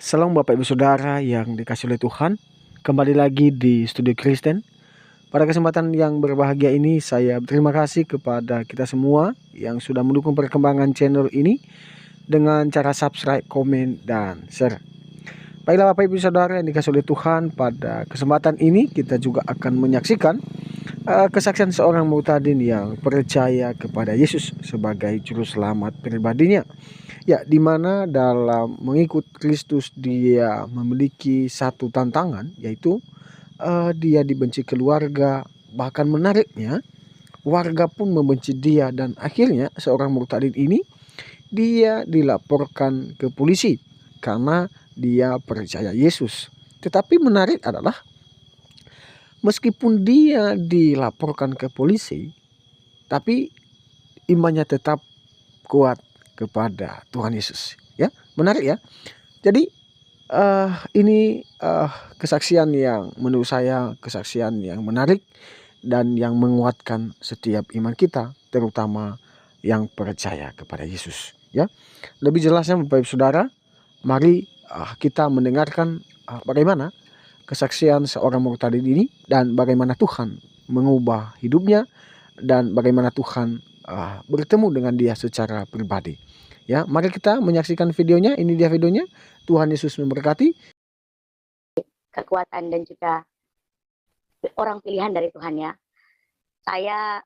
Salam Bapak Ibu Saudara yang dikasih oleh Tuhan. Kembali lagi di Studio Kristen. Pada kesempatan yang berbahagia ini saya berterima kasih kepada kita semua yang sudah mendukung perkembangan channel ini dengan cara subscribe, komen, dan share. Baiklah Bapak Ibu Saudara yang dikasih oleh Tuhan, pada kesempatan ini kita juga akan menyaksikan kesaksian seorang murtadin yang percaya kepada Yesus sebagai juru selamat pribadinya. Ya, di mana dalam mengikut Kristus dia memiliki satu tantangan, yaitu dia dibenci keluarga, bahkan menariknya warga pun membenci dia, dan akhirnya seorang murtadin ini dia dilaporkan ke polisi karena dia percaya Yesus. Tetapi menarik adalah meskipun dia dilaporkan ke polisi, tapi imannya tetap kuat kepada Tuhan Yesus. Ya, menarik ya. Jadi ini kesaksian yang menurut saya kesaksian yang menarik dan yang menguatkan setiap iman kita, terutama yang percaya kepada Yesus. Ya, lebih jelasnya Bapak Ibu Saudara, mari kita mendengarkan bagaimana kesaksian seorang murtadin ini dan bagaimana Tuhan mengubah hidupnya dan bagaimana Tuhan bertemu dengan dia secara pribadi. Ya, mari kita menyaksikan videonya. Ini dia videonya. Tuhan Yesus memberkati. Kekuatan dan juga orang pilihan dari Tuhan ya. Saya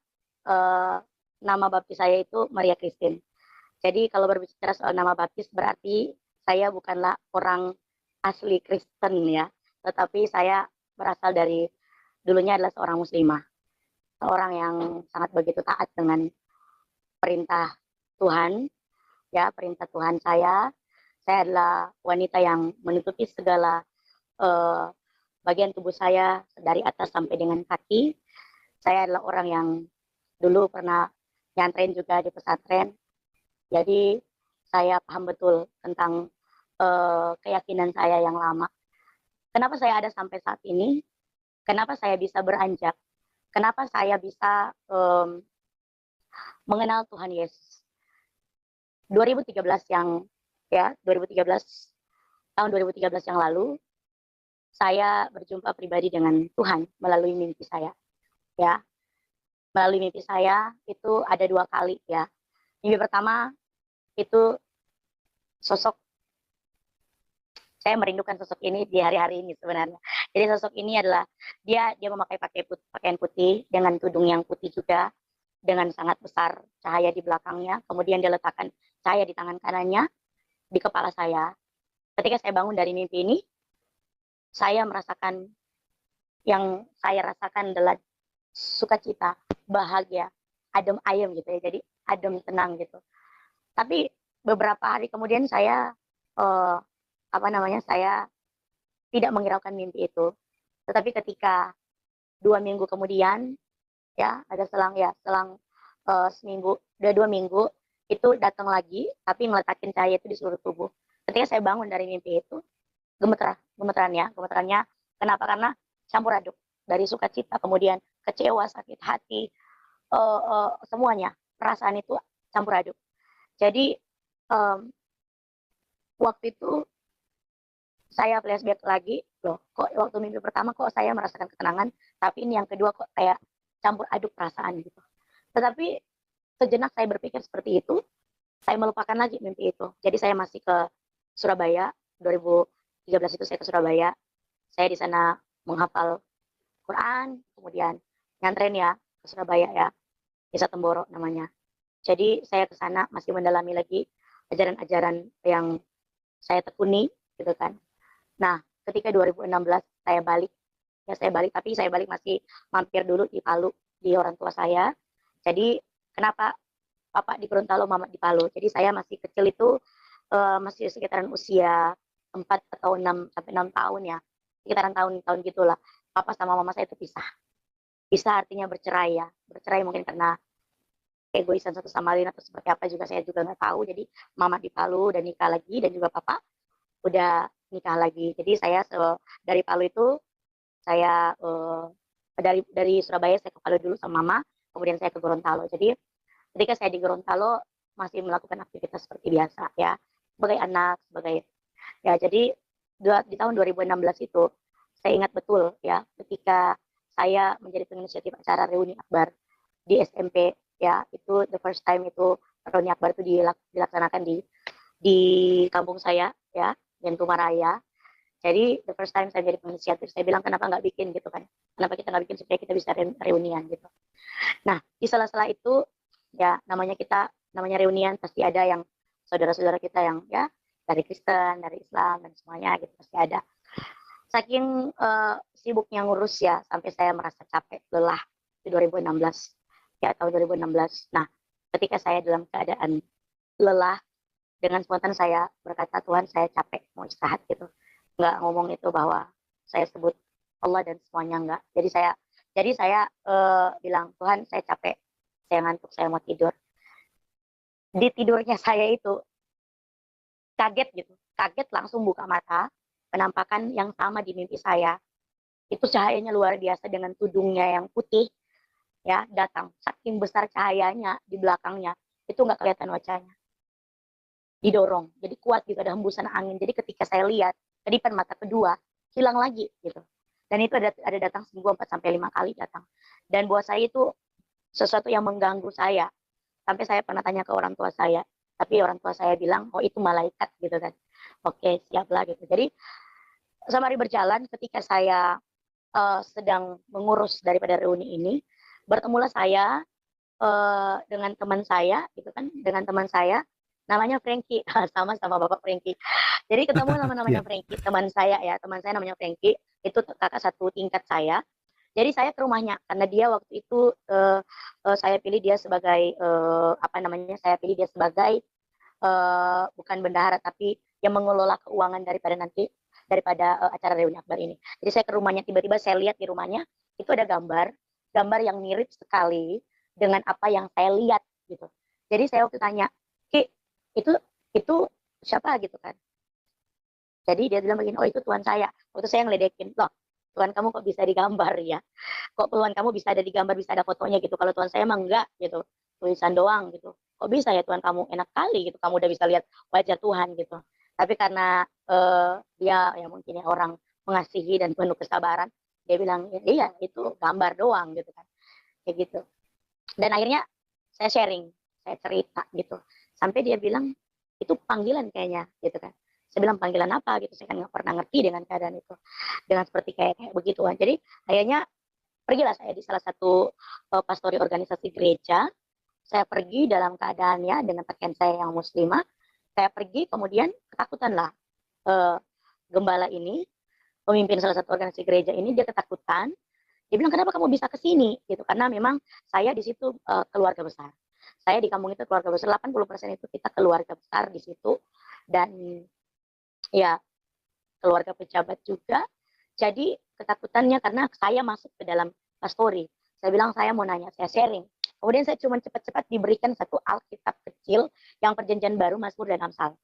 nama baptis saya itu Maria Christine. Jadi kalau berbicara soal nama baptis berarti saya bukanlah orang asli Kristen ya, tetapi saya berasal dari dulunya adalah seorang muslimah, seorang yang sangat begitu taat dengan perintah Tuhan ya, perintah Tuhan saya. Saya adalah wanita yang menutupi segala bagian tubuh saya dari atas sampai dengan kaki. Saya adalah orang yang dulu pernah nyantren juga di pesantren. Jadi saya paham betul tentang keyakinan saya yang lama. Kenapa saya ada sampai saat ini? Kenapa saya bisa beranjak? Kenapa saya bisa mengenal Tuhan Yesus? 2013 tahun 2013 yang lalu saya berjumpa pribadi dengan Tuhan melalui mimpi saya. Ya, melalui mimpi saya itu ada 2 kali ya. Mimpi pertama itu sosok, saya merindukan sosok ini di hari-hari ini sebenarnya. Jadi sosok ini adalah dia memakai pakaian putih dengan tudung yang putih juga, dengan sangat besar cahaya di belakangnya. Kemudian dia letakkan cahaya di tangan kanannya di kepala saya. Ketika saya bangun dari mimpi ini, saya merasakan yang saya rasakan adalah sukacita, bahagia, adem ayem gitu ya. Jadi adem tenang gitu. Tapi beberapa hari kemudian saya saya tidak menghiraukan mimpi itu. Tetapi ketika 2 minggu kemudian ya, ada selang seminggu, udah 2 minggu itu datang lagi, tapi ngeletakin cahaya itu di seluruh tubuh. Ketika saya bangun dari mimpi itu, gemeterannya kenapa? Karena campur aduk dari sukacita, kemudian kecewa, sakit hati, semuanya perasaan itu campur aduk. Jadi waktu itu saya flashback lagi, loh kok waktu mimpi pertama kok saya merasakan ketenangan, tapi ini yang kedua kok kayak campur aduk perasaan gitu. Tetapi sejenak saya berpikir seperti itu, saya melupakan lagi mimpi itu. Jadi saya masih ke Surabaya, 2013 itu saya ke Surabaya. Saya di sana menghafal Quran, kemudian nyantren ya ke Surabaya ya, Desa Temboro namanya. Jadi saya ke sana masih mendalami lagi ajaran-ajaran yang saya tekuni gitu kan. Nah, ketika 2016 saya balik, tapi saya balik masih mampir dulu di Palu, di orang tua saya. Jadi kenapa Papa di Gorontalo, Mama di Palu? Jadi saya masih kecil itu masih sekitaran usia 4 atau 6 sampai 6 tahun ya. Sekitaran tahun-tahun gitulah. Papa sama Mama saya itu pisah. Pisah artinya bercerai ya. Bercerai mungkin karena egoisan satu sama lain atau seperti apa juga saya juga nggak tahu. Jadi Mama di Palu dan nikah lagi, dan juga Papa udah nikah lagi. Jadi saya dari Palu itu saya dari Surabaya saya ke Palu dulu sama Mama, kemudian saya ke Gorontalo. Jadi ketika saya di Gorontalo masih melakukan aktivitas seperti biasa ya, sebagai anak, sebagai ya. Jadi di tahun 2016 itu, saya ingat betul ya, ketika saya menjadi penginisiatif acara reuni akbar di SMP ya, itu the first time itu reuni akbar itu dilaksanakan di kampung saya ya, Gentumaraya. Jadi the first time saya jadi penginisiatif, saya bilang kenapa nggak bikin gitu kan, kenapa kita nggak bikin supaya kita bisa reunian gitu. Nah di sela-sela itu ya, namanya reunian pasti ada yang saudara-saudara kita yang ya dari Kristen, dari Islam dan semuanya gitu, pasti ada. Saking sibuknya ngurus ya, sampai saya merasa capek, lelah di 2016 ya, tahun 2016. Nah ketika saya dalam keadaan lelah, dengan spontan saya berkata, Tuhan saya capek, mau istirahat gitu. Nggak ngomong itu bahwa saya sebut Allah dan semuanya, enggak. Jadi saya bilang, Tuhan saya capek, saya ngantuk, saya mau tidur. Di tidurnya saya itu kaget gitu, kaget langsung buka mata, penampakan yang sama di mimpi saya. Itu cahayanya luar biasa dengan tudungnya yang putih ya, datang. Saking besar cahayanya di belakangnya, itu nggak kelihatan wajahnya. Didorong, jadi kuat gitu, ada hembusan angin. Jadi ketika saya lihat, kedipan mata kedua, hilang lagi gitu. Dan itu ada datang seminggu 4 sampai 5 kali datang. Dan buat saya itu sesuatu yang mengganggu saya. Sampai saya pernah tanya ke orang tua saya, tapi orang tua saya bilang, oh itu malaikat gitu kan. Oke, siaplah gitu. Jadi sembari berjalan, ketika saya sedang mengurus daripada reuni ini, bertemulah saya dengan teman saya gitu kan, dengan teman saya namanya Frankie, sama Bapak Frankie. Jadi ketemu sama namanya Ya. Frankie, teman saya namanya Frankie, itu kakak satu tingkat saya. Jadi saya ke rumahnya karena dia waktu itu saya pilih dia sebagai apa namanya, saya pilih dia sebagai bukan bendahara tapi yang mengelola keuangan daripada acara reuni akbar ini. Jadi saya ke rumahnya, tiba-tiba saya lihat di rumahnya itu ada gambar yang mirip sekali dengan apa yang saya lihat gitu. Jadi saya waktu tanya, Ki, itu itu siapa gitu kan. Jadi dia bilang begini, oh itu Tuhan saya. Waktu saya ngeledekin, loh Tuhan kamu kok bisa digambar ya? Kok Tuhan kamu bisa ada digambar, bisa ada fotonya gitu. Kalau Tuhan saya emang enggak gitu, tulisan doang gitu. Kok bisa ya Tuhan kamu, enak kali gitu, kamu udah bisa lihat wajah Tuhan gitu. Tapi karena dia ya mungkin ya orang mengasihi dan penuh kesabaran, dia bilang iya itu gambar doang gitu kan, kayak gitu. Dan akhirnya saya sharing, saya cerita gitu, sampai dia bilang itu panggilan kayaknya gitu kan. Saya bilang panggilan apa gitu, saya kan nggak pernah ngerti dengan keadaan itu, dengan seperti kayak begituan. Jadi akhirnya pergilah saya di salah satu pastori organisasi gereja. Saya pergi dalam keadaannya dengan pakaian saya yang muslimah. Saya pergi, kemudian ketakutanlah gembala ini, pemimpin salah satu organisasi gereja ini, dia ketakutan. Dia bilang, kenapa kamu bisa ke sini? Gitu. Karena memang saya di situ keluarga besar. Saya di kampung itu keluarga besar, 80% itu kita keluarga besar di situ. Dan ya keluarga pejabat juga. Jadi ketakutannya karena saya masuk ke dalam pastori. Saya bilang saya mau nanya, saya sharing. Kemudian saya cuma cepat-cepat diberikan satu Alkitab kecil yang perjanjian baru, Mazmur dan Amsal.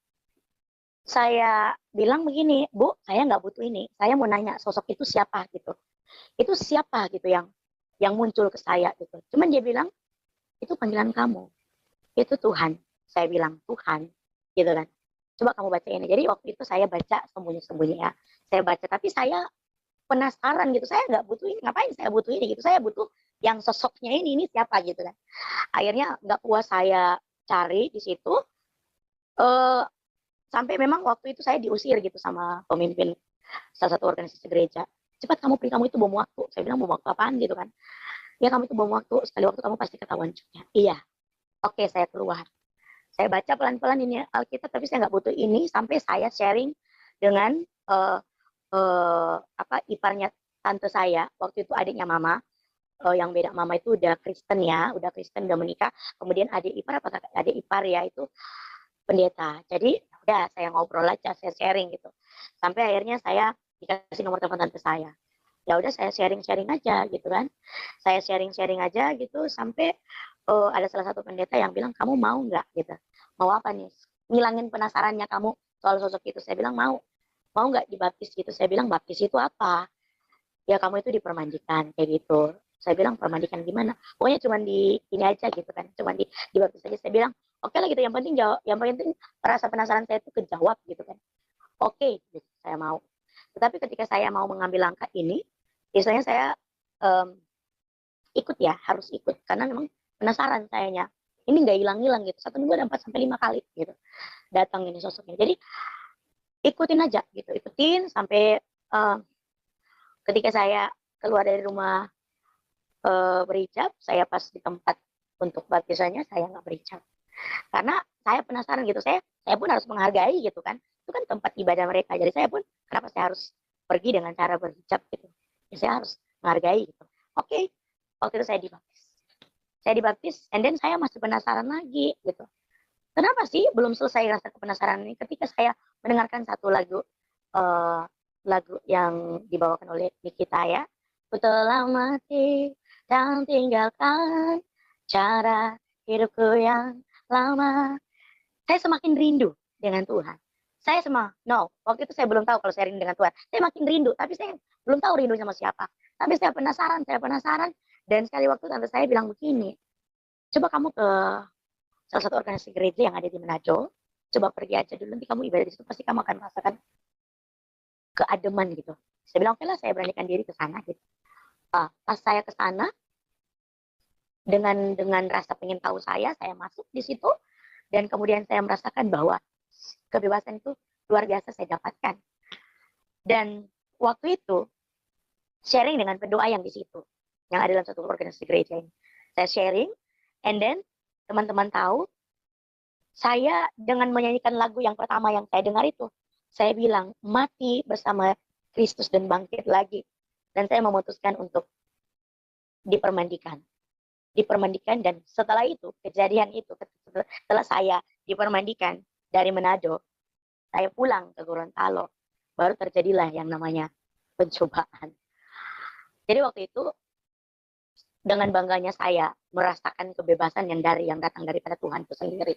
Saya bilang begini, Bu, saya nggak butuh ini. Saya mau nanya sosok itu siapa gitu. Itu siapa gitu yang muncul ke saya gitu. Cuman dia bilang, itu panggilan kamu. Itu Tuhan. Saya bilang, Tuhan. Gitu kan. Coba kamu baca ini. Jadi waktu itu saya baca sembunyi-sembunyi ya. Saya baca, tapi saya penasaran gitu. Saya nggak butuh ini. Ngapain saya butuh ini gitu. Saya butuh yang sosoknya ini siapa gitu kan. Akhirnya nggak puas saya cari di situ. Sampai memang waktu itu saya diusir gitu sama pemimpin salah satu organisasi gereja. Cepat kamu pergi, kamu itu bom waktu. Saya bilang bom waktu apaan gitu kan. Ya kamu itu bom waktu, sekali waktu kamu pasti ketahuan juga. Iya, oke saya keluar. Saya baca pelan-pelan ini Alkitab, tapi saya nggak butuh ini sampai saya sharing dengan iparnya tante saya. Waktu itu adiknya mama, yang beda mama itu udah Kristen ya, udah Kristen, udah menikah. Kemudian adik ipar ya itu pendeta. Jadi udah saya ngobrol aja, saya sharing gitu. Sampai akhirnya saya dikasih nomor telepon tante saya. Ya udah saya sharing-sharing aja gitu kan. Saya sharing-sharing aja gitu sampai ada salah satu pendeta yang bilang, kamu mau nggak gitu. Mau apa nih? Ngilangin penasarannya kamu soal sosok itu. Saya bilang mau. Mau nggak dibaptis gitu. Saya bilang baptis itu apa? Ya kamu itu dipermandikan kayak gitu. Saya bilang permandikan gimana? Pokoknya cuma di ini aja gitu kan. Cuma dibaptis aja. Saya bilang oke lah gitu. Yang penting rasa penasaran saya itu kejawab gitu kan. Oke, gitu. saya mau. Tetapi ketika saya mau mengambil langkah ini, biasanya saya um, ikut ya, harus ikut karena memang penasaran sayanya. Ini nggak hilang-hilang gitu. Satu minggu ada 4 sampai 5 kali gitu datang ini sosoknya. Jadi ikutin aja gitu, ikutin sampai ketika saya keluar dari rumah berhijab, saya pas di tempat untuk baptisannya saya nggak berhijab. Karena saya penasaran gitu, saya pun harus menghargai gitu kan. Itu kan tempat ibadah mereka. Jadi saya pun kenapa saya harus pergi dengan cara berhijab gitu. Ya, saya harus menghargai gitu. Oke, waktu itu saya dibaptis. Saya dibaptis, and then saya masih penasaran lagi gitu. Kenapa sih belum selesai rasa penasaran ini ketika saya mendengarkan satu lagu lagu yang dibawakan oleh Nikita ya. Ku telah mati dan tinggalkan cara hidupku yang lama. Saya semakin rindu dengan Tuhan. Waktu itu saya belum tahu kalau saya rindu dengan Tuhan. Saya makin rindu, tapi saya belum tahu rindu sama siapa. Tapi saya penasaran. Dan sekali waktu tante saya bilang begini, coba kamu ke salah satu organisasi gereja yang ada di Manado, coba pergi aja dulu, nanti kamu ibadah di situ, pasti kamu akan merasakan keademan gitu. Saya bilang, oke lah, saya beranikan diri ke sana gitu. Pas saya ke sana, dengan rasa pengen tahu saya masuk di situ, dan kemudian saya merasakan bahwa kebebasan itu luar biasa saya dapatkan. Dan waktu itu, sharing dengan pendoa yang di situ, yang ada dalam satu organisasi gereja ini. Saya sharing, and then teman-teman tahu, saya dengan menyanyikan lagu yang pertama yang saya dengar itu, saya bilang, mati bersama Kristus dan bangkit lagi. Dan saya memutuskan untuk dipermandikan. Dan setelah itu, kejadian itu, setelah saya dipermandikan dari Manado, saya pulang ke Gorontalo, baru terjadilah yang namanya pencobaan. Jadi waktu itu, dengan bangganya saya merasakan kebebasan yang datang daripada Tuhan itu sendiri.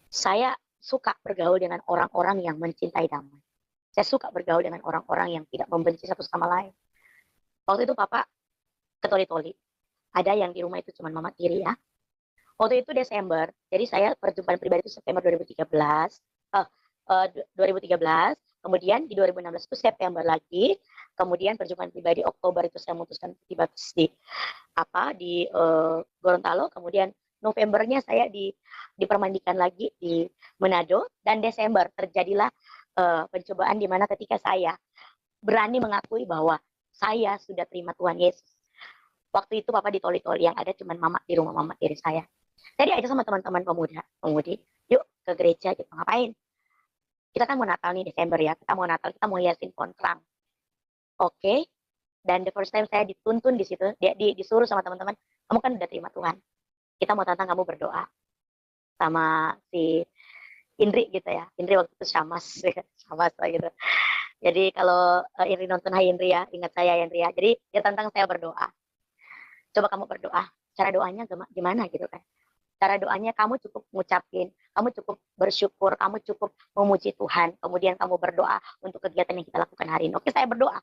Saya suka bergaul dengan orang-orang yang mencintai damai. Saya suka bergaul dengan orang-orang yang tidak membenci satu sama lain. Waktu itu Papa ketoli-toli. Ada yang di rumah itu cuma mama tiri ya. Waktu itu Desember, jadi saya perjumpaan pribadi itu September 2013. 2013, kemudian di 2016 itu September lagi, kemudian perjumpaan pribadi Oktober itu saya memutuskan dibaptis di Gorontalo, kemudian Novembernya saya dipermandikan lagi di Manado, dan Desember terjadilah pencobaan di mana ketika saya berani mengakui bahwa saya sudah terima Tuhan Yesus. Waktu itu Papa ditoli-toli, yang ada cuma mama di rumah mama tiri saya. Saya diajak sama teman-teman pemudi, yuk ke gereja gitu. Ngapain? Kita kan mau Natal nih Desember ya, kita mau hiasin pohon kerang. Oke. Dan the first time saya dituntun di situ, disuruh sama teman-teman, kamu kan udah terima Tuhan. Kita mau tantang kamu berdoa sama si Indri gitu ya. Indri waktu itu Syamas gitu. Jadi kalau Indri nonton, hai Indri ya, ingat saya ya Indri ya. Jadi dia tantang saya berdoa. Coba kamu berdoa. Cara doanya gimana gitu kan. Cara doanya kamu cukup ngucapin, kamu cukup bersyukur, kamu cukup memuji Tuhan. Kemudian kamu berdoa untuk kegiatan yang kita lakukan hari ini. Oke, saya berdoa.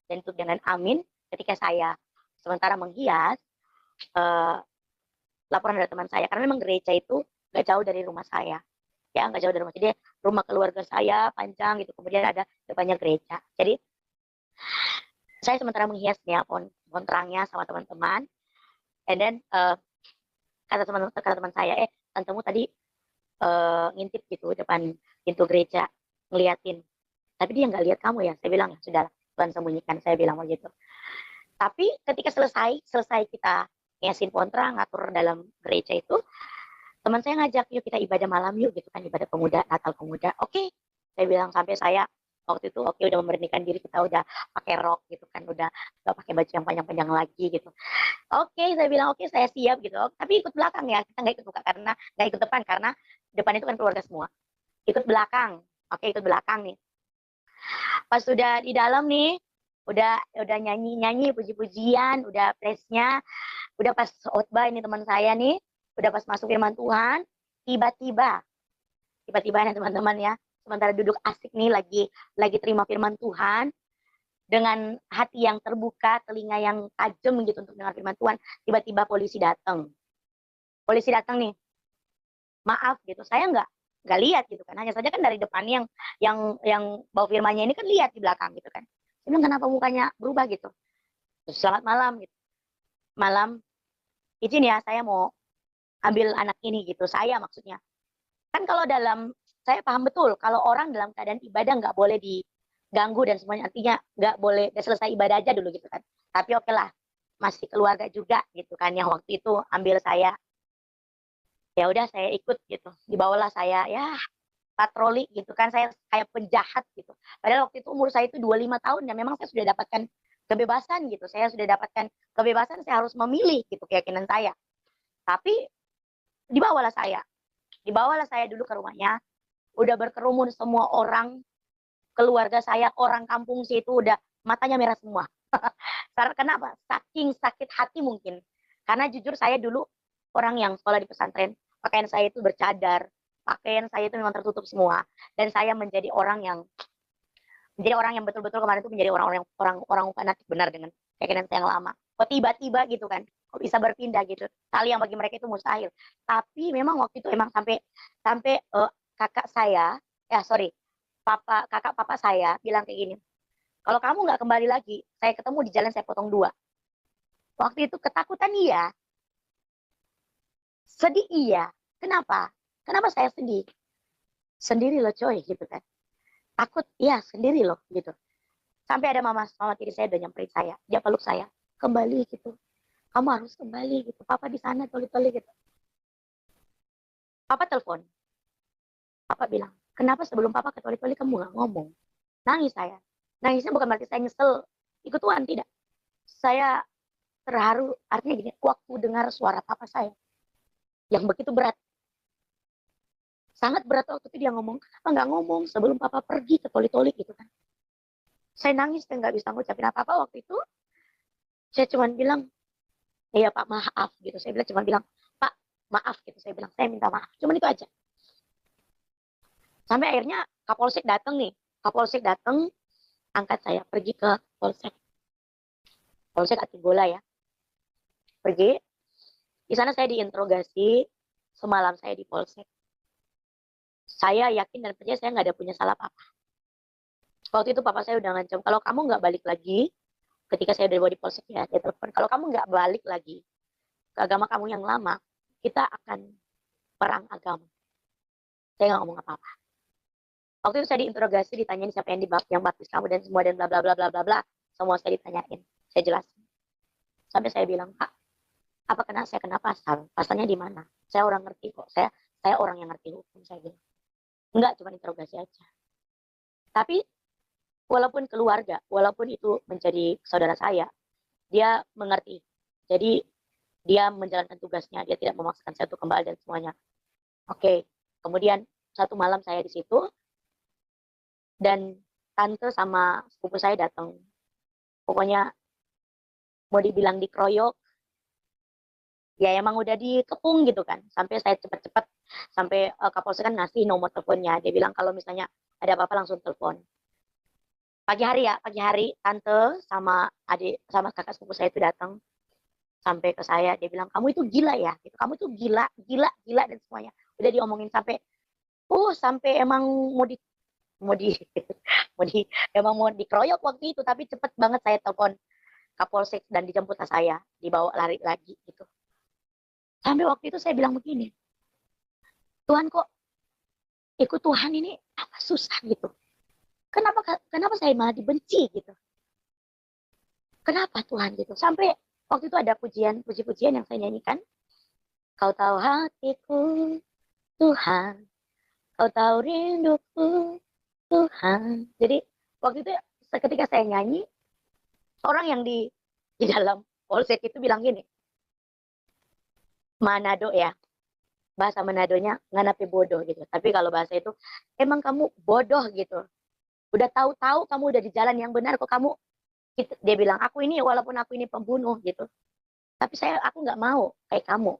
Dan itu dengan amin. Ketika saya sementara menghias, laporan dari teman saya. Karena memang gereja itu gak jauh dari rumah saya. Ya, gak jauh dari rumah. Jadi rumah keluarga saya panjang gitu. Kemudian ada depannya gereja. Jadi saya sementara menghiasnya pohon terangnya sama teman-teman. And then kata teman saya, tantemu tadi ngintip gitu depan pintu gereja, ngeliatin. Tapi dia nggak lihat kamu ya. Saya bilang, ya sudah, Tuhan sembunyikan. Saya bilang begitu. Tapi ketika selesai kita ngiasin pohon terang, ngatur dalam gereja itu, teman saya ngajak, yuk kita ibadah malam yuk gitu kan, ibadah pemuda, Natal pemuda. Oke. Saya bilang, sampai saya waktu itu udah memberanikan diri, kita udah pakai rok gitu kan, udah pakai baju yang panjang-panjang lagi gitu. Oke, saya bilang oke, saya siap gitu. Tapi ikut belakang ya, kita nggak ikut buka karena nggak ikut depan karena depan itu kan keluarga semua. Ikut belakang. Oke, ikut belakang nih. Pas sudah di dalam nih, udah nyanyi puji-pujian, udah presnya, udah pas khotbah ini teman saya nih, udah pas masuk firman Tuhan, tiba-tiba nih teman-teman ya, sementara duduk asik nih lagi terima firman Tuhan dengan hati yang terbuka, telinga yang tajam gitu untuk dengar firman Tuhan, tiba-tiba polisi datang nih, maaf gitu, saya nggak lihat gitu kan. Hanya saja kan dari depan yang bawa firmannya ini kan lihat di belakang gitu kan. Saya bilang kenapa mukanya berubah gitu. Terus, selamat malam gitu. Malam, izin ya saya mau ambil anak ini gitu. Saya maksudnya. Kan kalau saya paham betul kalau orang dalam keadaan ibadah nggak boleh diganggu dan semuanya, artinya nggak boleh udah selesai ibadah aja dulu gitu kan. Tapi oke lah, masih keluarga juga gitu kan yang waktu itu ambil saya. Ya udah saya ikut gitu. Dibawalah saya ya patroli gitu kan, saya kayak penjahat gitu. Padahal waktu itu umur saya itu 25 tahun dan memang saya sudah dapatkan kebebasan gitu. Saya sudah dapatkan kebebasan, saya harus memilih gitu keyakinan saya. Tapi dibawalah saya. Dibawalah saya dulu ke rumahnya. Udah berkerumun semua orang, keluarga saya, orang kampung situ udah matanya merah semua. Kenapa? Saking sakit hati mungkin. Karena jujur saya dulu orang yang sekolah di pesantren, pakaian saya itu bercadar, pakaian saya itu memang tertutup semua, dan saya menjadi orang yang betul-betul kemarin itu menjadi orang fanatik benar dengan keyakinan saya yang lama. Kok tiba-tiba gitu kan, kok bisa berpindah gitu, hal yang bagi mereka itu mustahil. Tapi memang waktu itu emang sampai sampai kakak saya, ya sorry, kakak papa saya bilang kayak gini, kalau kamu nggak kembali lagi, saya ketemu di jalan saya potong dua. Waktu itu ketakutan iya, sedih iya. Kenapa? Kenapa saya sedih? Sendiri loh coy gitu kan. Takut iya sendiri loh gitu. Sampai ada mama tiri saya udah nyamperin saya, dia peluk saya, kembali gitu. Kamu harus kembali gitu. Papa di sana toli-toli gitu. Papa telepon. Papa bilang, kenapa sebelum papa ke toli-toli kamu nggak ngomong? Nangis saya. Nangisnya bukan berarti saya nyesel ikut Tuhan, tidak. Saya terharu, artinya gini, waktu dengar suara papa saya yang begitu berat, sangat berat waktu itu dia ngomong, kenapa nggak ngomong sebelum papa pergi ke toli-toli gitu kan. Saya nangis dan nggak bisa ngucapin apa-apa waktu itu. Saya cuma bilang, iya Pak maaf gitu. Saya bilang cuma bilang, Pak maaf gitu. Saya bilang, saya minta maaf. Cuma itu aja. Sampai akhirnya Kapolsek datang nih. Kapolsek datang, angkat saya pergi ke Polsek. Polsek Atibola ya. Pergi. Di sana saya diinterogasi. Semalam saya di Polsek. Saya yakin dan percaya saya nggak ada punya salah apa-apa. Waktu itu papa saya udah ngancam, kalau kamu nggak balik lagi, ketika saya udah dibawa di Polsek ya, dia telepon, kalau kamu nggak balik lagi ke agama kamu yang lama, kita akan perang agama. Saya nggak ngomong apa-apa. Waktu itu saya diinterogasi, ditanyain siapa yang baptis kamu dan semua dan bla bla bla bla bla bla. Semua saya ditanyain, saya jelasin. Sampai saya bilang, Pak, apa kena saya kena pasal? Pasalnya di mana? Saya orang ngerti kok. Saya orang yang ngerti hukum, saya bilang. Enggak, cuma interogasi aja. Tapi walaupun keluarga, walaupun itu menjadi saudara saya, dia mengerti. Jadi dia menjalankan tugasnya, dia tidak memaksakan saya untuk kembali dan semuanya. Oke, kemudian satu malam saya di situ, dan tante sama sepupu saya datang. Pokoknya mau dibilang dikeroyok, ya emang udah dikepung gitu kan. Sampai saya cepet-cepet, sampai Kapolsek kan ngasih nomor teleponnya. Dia bilang kalau misalnya ada apa-apa langsung telepon. Pagi hari ya, pagi hari tante sama adik sama kakak sepupu saya itu datang sampai ke saya. Dia bilang kamu itu gila ya, gitu. Kamu itu gila, gila, gila dan semuanya. Udah diomongin sampai emang mau di mau di emang mau dikeroyok waktu itu, tapi cepet banget saya telepon Kapolsek dan dijemputlah saya, dibawa lari lagi gitu. Sampai waktu itu saya bilang begini, Tuhan kok ikut Tuhan ini apa susah gitu. Kenapa saya malah dibenci gitu. Kenapa Tuhan gitu. Sampai waktu itu ada puji-pujian yang saya nyanyikan. Kau tahu hatiku Tuhan, kau tahu rinduku Tuhan. Jadi waktu itu ketika saya nyanyi, orang yang di dalam polsek itu bilang gini, Manado ya, bahasa Manadonya nganapi bodoh gitu. Tapi kalau bahasa itu, emang kamu bodoh gitu. Udah tahu-tahu kamu udah di jalan yang benar kok kamu gitu. Dia bilang aku ini walaupun aku ini pembunuh gitu, tapi aku nggak mau kayak kamu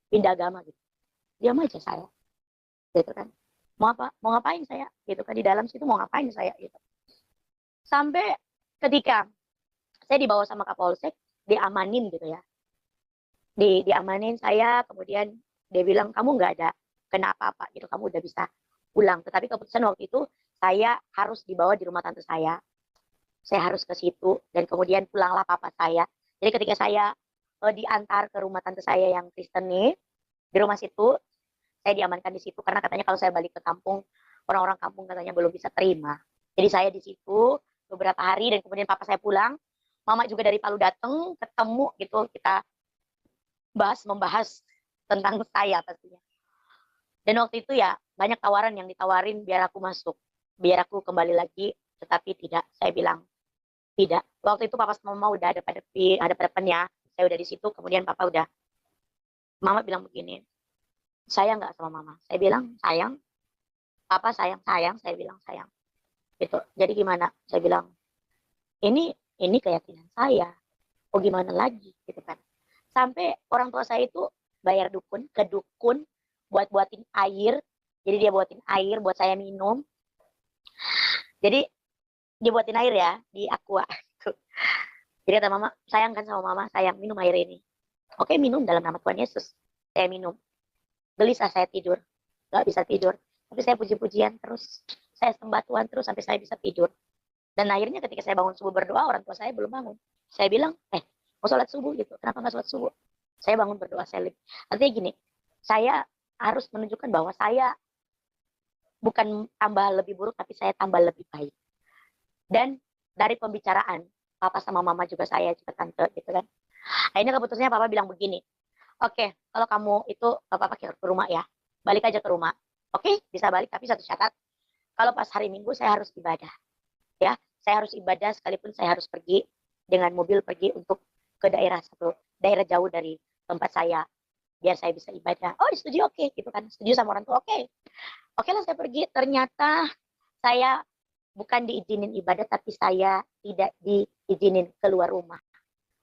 pindah agama gitu. Diam aja saya gitu kan. Mau ngapain saya gitu kan, di dalam situ mau ngapain saya gitu. Sampai ketika saya dibawa sama Kapolsek, diamanin gitu ya. Diamanin saya, kemudian dia bilang kamu nggak ada kena apa-apa gitu, kamu udah bisa pulang. Tetapi keputusan waktu itu saya harus dibawa di rumah tante saya harus ke situ dan kemudian pulanglah papa saya. Jadi ketika saya diantar ke rumah tante saya yang Kristen nih, di rumah situ saya diamankan di situ karena katanya kalau saya balik ke kampung, orang-orang kampung katanya belum bisa terima. Jadi saya di situ beberapa hari dan kemudian papa saya pulang, mama juga dari Palu datang, ketemu gitu, kita membahas tentang saya pastinya. Dan waktu itu ya banyak tawaran yang ditawarin biar aku masuk, biar aku kembali lagi, tetapi tidak. Saya bilang tidak. Waktu itu papa sama mama udah ada depannya, saya udah di situ, kemudian mama bilang begini, saya nggak sama mama. Saya bilang sayang, papa sayang, saya bilang sayang. Gitu. Jadi gimana? Saya bilang ini keyakinan saya. Oh gimana lagi gitu kan. Sampai orang tua saya itu bayar dukun ke dukun buatin air. Jadi dia buatin air buat saya minum. Jadi dia buatin air ya di aqua. Jadi kata mama, sayang kan sama mama, sayang minum air ini. Oke minum dalam nama Tuhan Yesus. Saya minum. Gelisah saya tidur. Gak bisa tidur. Tapi saya puji-pujian terus. Saya sembah Tuhan terus sampai saya bisa tidur. Dan akhirnya ketika saya bangun subuh berdoa, orang tua saya belum bangun. Saya bilang, mau sholat subuh gitu. Kenapa nggak sholat subuh? Saya bangun berdoa, artinya gini, saya harus menunjukkan bahwa saya bukan tambah lebih buruk, tapi saya tambah lebih baik. Dan dari pembicaraan, papa sama mama juga saya, juga tante gitu kan. Akhirnya keputusannya papa bilang begini, oke, kalau kamu itu, papa pakai ke rumah ya, balik aja ke rumah. Oke, bisa balik, tapi satu syarat, kalau pas hari Minggu saya harus ibadah. Ya, saya harus ibadah sekalipun saya harus pergi dengan mobil pergi untuk ke daerah jauh dari tempat saya biar saya bisa ibadah. Oh, disetujui, oke gitu kan. Setuju sama orang tua, oke lah saya pergi. Ternyata saya bukan diizinin ibadah, tapi saya tidak diizinin keluar rumah.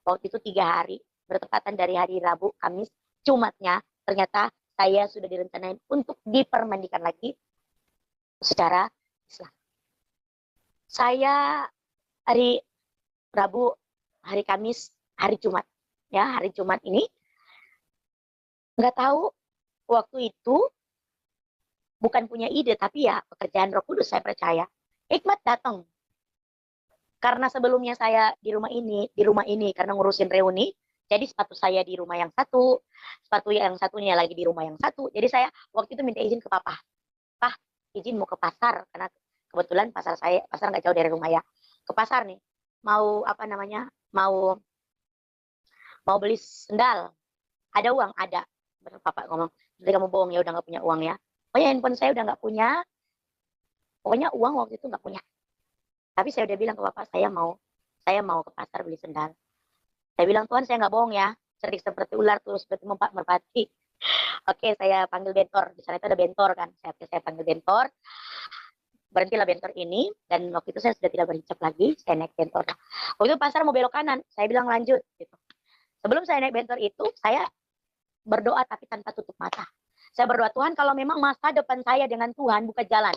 Waktu itu 3 hari, bertepatan dari hari Rabu, Kamis, Jumatnya, ternyata saya sudah direncanain untuk dipermandikan lagi secara Islam. Saya hari Rabu, hari Kamis, hari Jumat. Ya, hari Jumat ini nggak tahu waktu itu bukan punya ide, tapi ya pekerjaan Roh Kudus saya percaya. Hikmat datang. Karena sebelumnya saya di rumah ini karena ngurusin reuni, jadi sepatu saya di rumah yang satu, sepatu yang satunya lagi di rumah yang satu. Jadi saya waktu itu minta izin ke papa. Pak, izin mau ke pasar karena kebetulan pasar nggak jauh dari rumah ya. Ke pasar nih, mau mau beli sendal. Ada uang? Ada. Bapak ngomong, jadi kamu bohong ya, udah nggak punya uang ya. Oh ya, handphone saya udah nggak punya. Pokoknya uang waktu itu nggak punya. Tapi saya udah bilang ke bapak, saya mau ke pasar beli sendal. Saya bilang, Tuhan saya nggak bohong ya. Cerdik seperti ular, tulus seperti merpati. Oke, saya panggil bentor. Di sana itu ada bentor kan. Saya panggil bentor. Berhentilah bentor ini, dan waktu itu saya sudah tidak berhijab lagi, saya naik bentor. Waktu itu pasar mau belok kanan, saya bilang lanjut. Gitu. Sebelum saya naik bentor itu, saya berdoa tapi tanpa tutup mata. Saya berdoa, Tuhan kalau memang masa depan saya dengan Tuhan, buka jalan.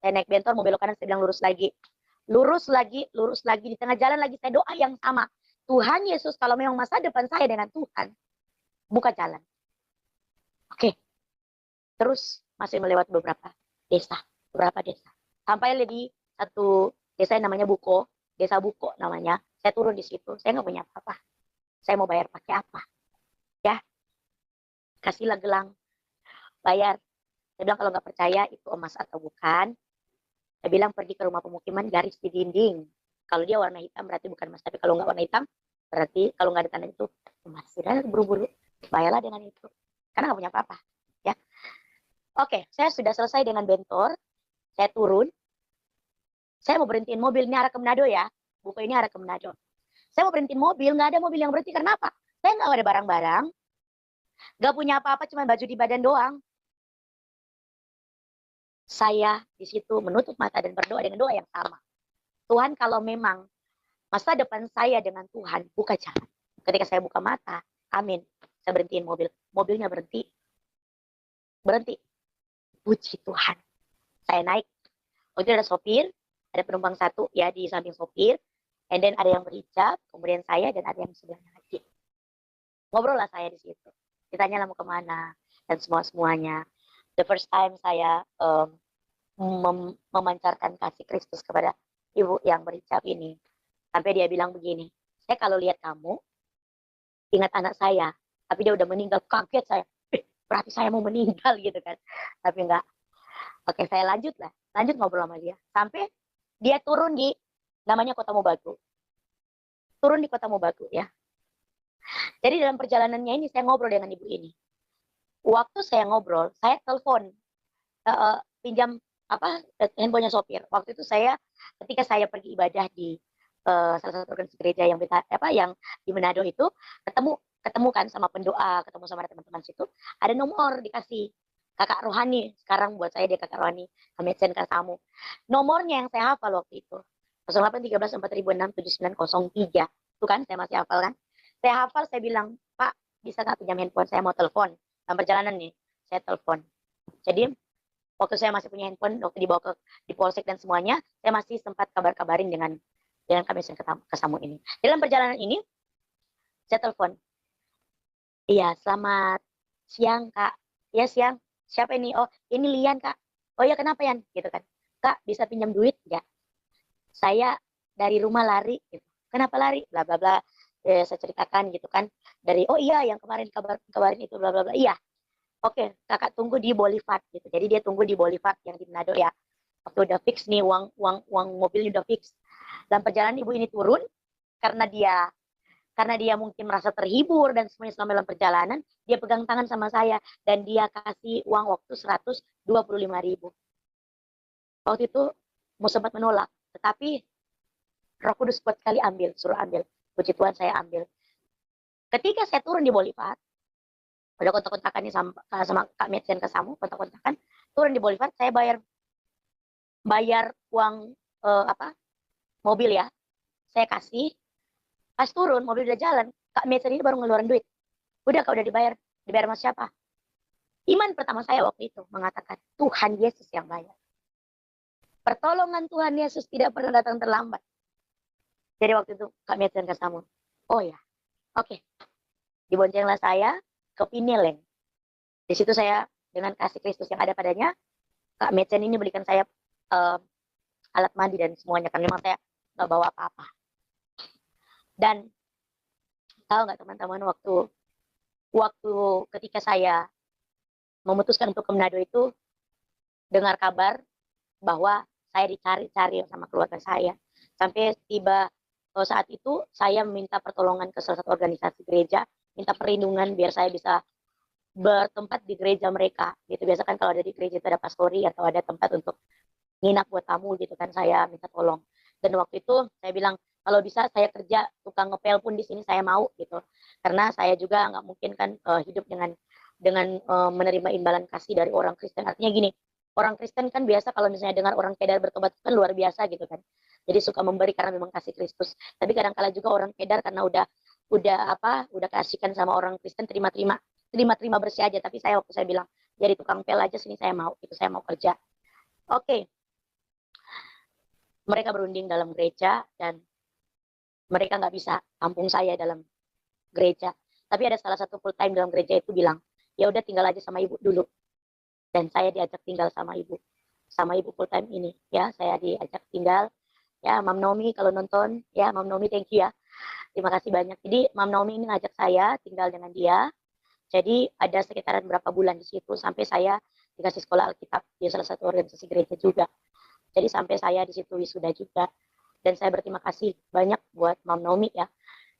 Saya naik bentor, mau belok kanan, saya bilang lurus lagi. Lurus lagi, di tengah jalan lagi, saya doa yang sama. Tuhan Yesus, kalau memang masa depan saya dengan Tuhan, buka jalan. Oke. Terus masih melewati beberapa desa. Sampai di satu desa yang namanya Buko, desa Buko namanya. Saya turun di situ, saya nggak punya apa-apa. Saya mau bayar pakai apa? Ya, kasihlah gelang, bayar. Saya bilang kalau nggak percaya itu emas atau bukan. Saya bilang pergi ke rumah pemukiman, garis di dinding. Kalau dia warna hitam berarti bukan emas, tapi kalau nggak warna hitam berarti kalau nggak ada tanda itu emas. Sudah buru-buru, bayarlah dengan itu. Karena nggak punya apa-apa. Ya, oke, saya sudah selesai dengan bentor. Saya turun. Saya mau berhentiin mobil, ini arah ke Manado ya. Buku ini arah ke Manado. Saya mau berhentiin mobil, nggak ada mobil yang berhenti. Karena apa? Saya nggak ada barang-barang. Nggak punya apa-apa, cuma baju di badan doang. Saya di situ menutup mata dan berdoa dengan doa yang sama. Tuhan, kalau memang masa depan saya dengan Tuhan, buka jalan. Ketika saya buka mata, amin. Saya berhentiin mobil. Mobilnya berhenti. Puji Tuhan. Saya naik. Waktu itu ada sopir, ada penumpang satu ya di samping sopir, and then ada yang berhijab, kemudian saya dan ada yang sebelahnya lagi. Ngobrol lah saya di situ. Ditanya lah mau kemana dan semuanya. the first time saya memancarkan kasih Kristus kepada ibu yang berhijab ini. Sampai dia bilang begini, saya kalau lihat kamu, ingat anak saya, tapi dia udah meninggal. Kaget saya, berarti saya mau meninggal gitu kan. Tapi enggak. Oke, saya lanjut ngobrol sama dia. Sampai dia turun di, namanya Kota Mobagu. Turun di Kota Mobagu ya. Jadi dalam perjalanannya ini saya ngobrol dengan ibu ini. Waktu saya ngobrol, saya telepon, pinjam handphonenya sopir. Waktu itu ketika saya pergi ibadah di salah satu organisasi gereja yang di Manado itu, ketemu kan sama pendoa, ketemu sama teman-teman situ, ada nomor dikasih kakak rohani. Sekarang buat saya dia kakak rohani, kami send kamu. Nomornya yang saya hafal waktu itu 0813 4006 7903. Itu kan saya masih hafal kan. Saya hafal, saya bilang, Pak, bisa nggak pinjam handphone, saya mau telepon. Dalam perjalanan nih, saya telepon. Jadi waktu saya masih punya handphone, waktu dibawa di polsek dan semuanya, saya masih sempat kabarin dengan kami kesamu ini. Dalam perjalanan ini, saya telepon. Iya, selamat siang, Kak. Iya, siang. Siapa ini? Oh, ini Lian, Kak. Oh ya, kenapa, Yan? Gitu kan. Kak, bisa pinjam duit nggak? Saya dari rumah lari. Gitu. Kenapa lari? Bla, bla, bla. Saya ceritakan gitu kan. Oh iya, yang kemarin kabarin itu, bla, bla, bla. Iya. Oke, kakak tunggu di Bolivard gitu. Jadi dia tunggu di Bolivard yang di Manado ya. Waktu udah fix nih, uang mobil udah fix. Dan perjalanan ibu ini turun karena dia mungkin merasa terhibur dan semuanya selama dalam perjalanan, dia pegang tangan sama saya dan dia kasih uang waktu 125.000. Waktu itu mau sempat menolak, tetapi Roh Kudus kuat sekali suruh ambil. Puji Tuhan, saya ambil. Ketika saya turun di Bolivard, udah kontak-kontakannya sama Kak Metsen ke Samu, kontak-kontakan, turun di Bolivard, saya bayar uang mobil ya, saya kasih. Pas turun, mobil udah jalan, Kak Metsen ini baru ngeluarin duit. Udah, Kak, udah dibayar sama siapa? Iman pertama saya waktu itu mengatakan, Tuhan Yesus yang bayar. Pertolongan Tuhan Yesus tidak pernah datang terlambat. Jadi waktu itu Kak Metsen ke Samu, oh ya, oke. Diboncenglah saya ke Pineleng. Di situ saya dengan kasih Kristus yang ada padanya, Kak Metsen ini belikan saya alat mandi dan semuanya, kan memang saya nggak bawa apa-apa. Dan tahu nggak teman-teman, waktu ketika saya memutuskan untuk ke Manado itu, dengar kabar bahwa saya dicari-cari sama keluarga saya. Sampai tiba saat itu saya meminta pertolongan ke salah satu organisasi gereja, minta perlindungan biar saya bisa bertempat di gereja mereka. Gitu, biasa kan kalau ada di gereja itu ada pastori atau ada tempat untuk nginap buat tamu gitu kan, saya minta tolong. Dan waktu itu saya bilang, kalau bisa saya kerja tukang ngepel pun di sini saya mau gitu. Karena saya juga nggak mungkin kan hidup dengan menerima imbalan kasih dari orang Kristen. Artinya gini, orang Kristen kan biasa kalau misalnya dengar orang kedar bertobat kan luar biasa gitu kan. Jadi suka memberi karena memang kasih Kristus. Tapi kadang-kala juga orang kedar karena udah kasihkan sama orang Kristen, terima-terima bersih aja. Tapi waktu saya bilang, jadi tukang pel aja sini saya mau, itu saya mau kerja. Oke. Mereka berunding dalam gereja dan mereka nggak bisa tampung saya dalam gereja. Tapi ada salah satu full time dalam gereja itu bilang, ya udah tinggal aja sama ibu dulu. Dan saya diajak tinggal sama ibu full time ini ya. Saya diajak tinggal ya. Mam Nomi kalau nonton ya, Mam Nomi thank you ya, terima kasih banyak. Jadi Mam Nomi ini ngajak saya tinggal dengan dia. Jadi ada sekitaran berapa bulan di situ sampai saya dikasih sekolah Alkitab di salah satu organisasi gereja juga. Jadi sampai saya di situ wisuda juga. Dan saya berterima kasih banyak buat Mam Nomi ya.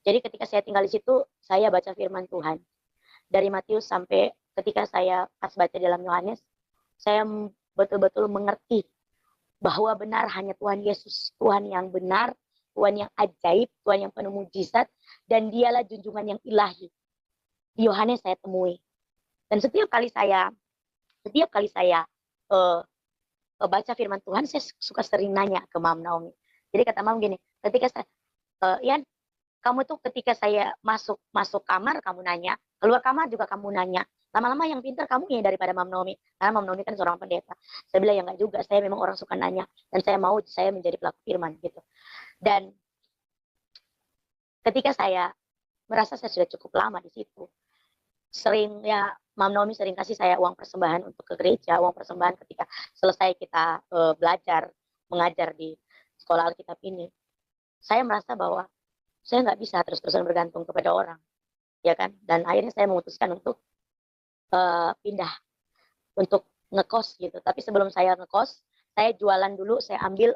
Jadi ketika saya tinggal di situ, saya baca firman Tuhan dari Matius sampai ketika saya pas baca dalam Yohanes, saya betul-betul mengerti bahwa benar hanya Tuhan Yesus, Tuhan yang benar, Tuhan yang ajaib, Tuhan yang penuh mujizat, dan dialah junjungan yang ilahi. Di Yohanes saya temui. Dan setiap kali saya baca firman Tuhan, saya suka sering nanya ke Mam Naomi. Jadi kata Mam gini, ketika saya, Yan, kamu tuh ketika saya masuk kamar kamu nanya, keluar kamar juga kamu nanya. Lama-lama yang pintar kamu ya daripada Mam Naomi. Karena Mam Naomi kan seorang pendeta. Saya bilang ya enggak juga, saya memang orang suka nanya dan saya mau saya menjadi pelaku firman gitu. Dan ketika saya merasa saya sudah cukup lama di situ, sering ya Mam Naomi sering kasih saya uang persembahan untuk ke gereja, uang persembahan ketika selesai kita belajar mengajar di sekolah Alkitab ini. Saya merasa bahwa saya nggak bisa terus-terusan bergantung kepada orang, ya kan? Dan akhirnya saya memutuskan untuk pindah, untuk ngekos gitu. Tapi sebelum saya ngekos, saya jualan dulu, saya ambil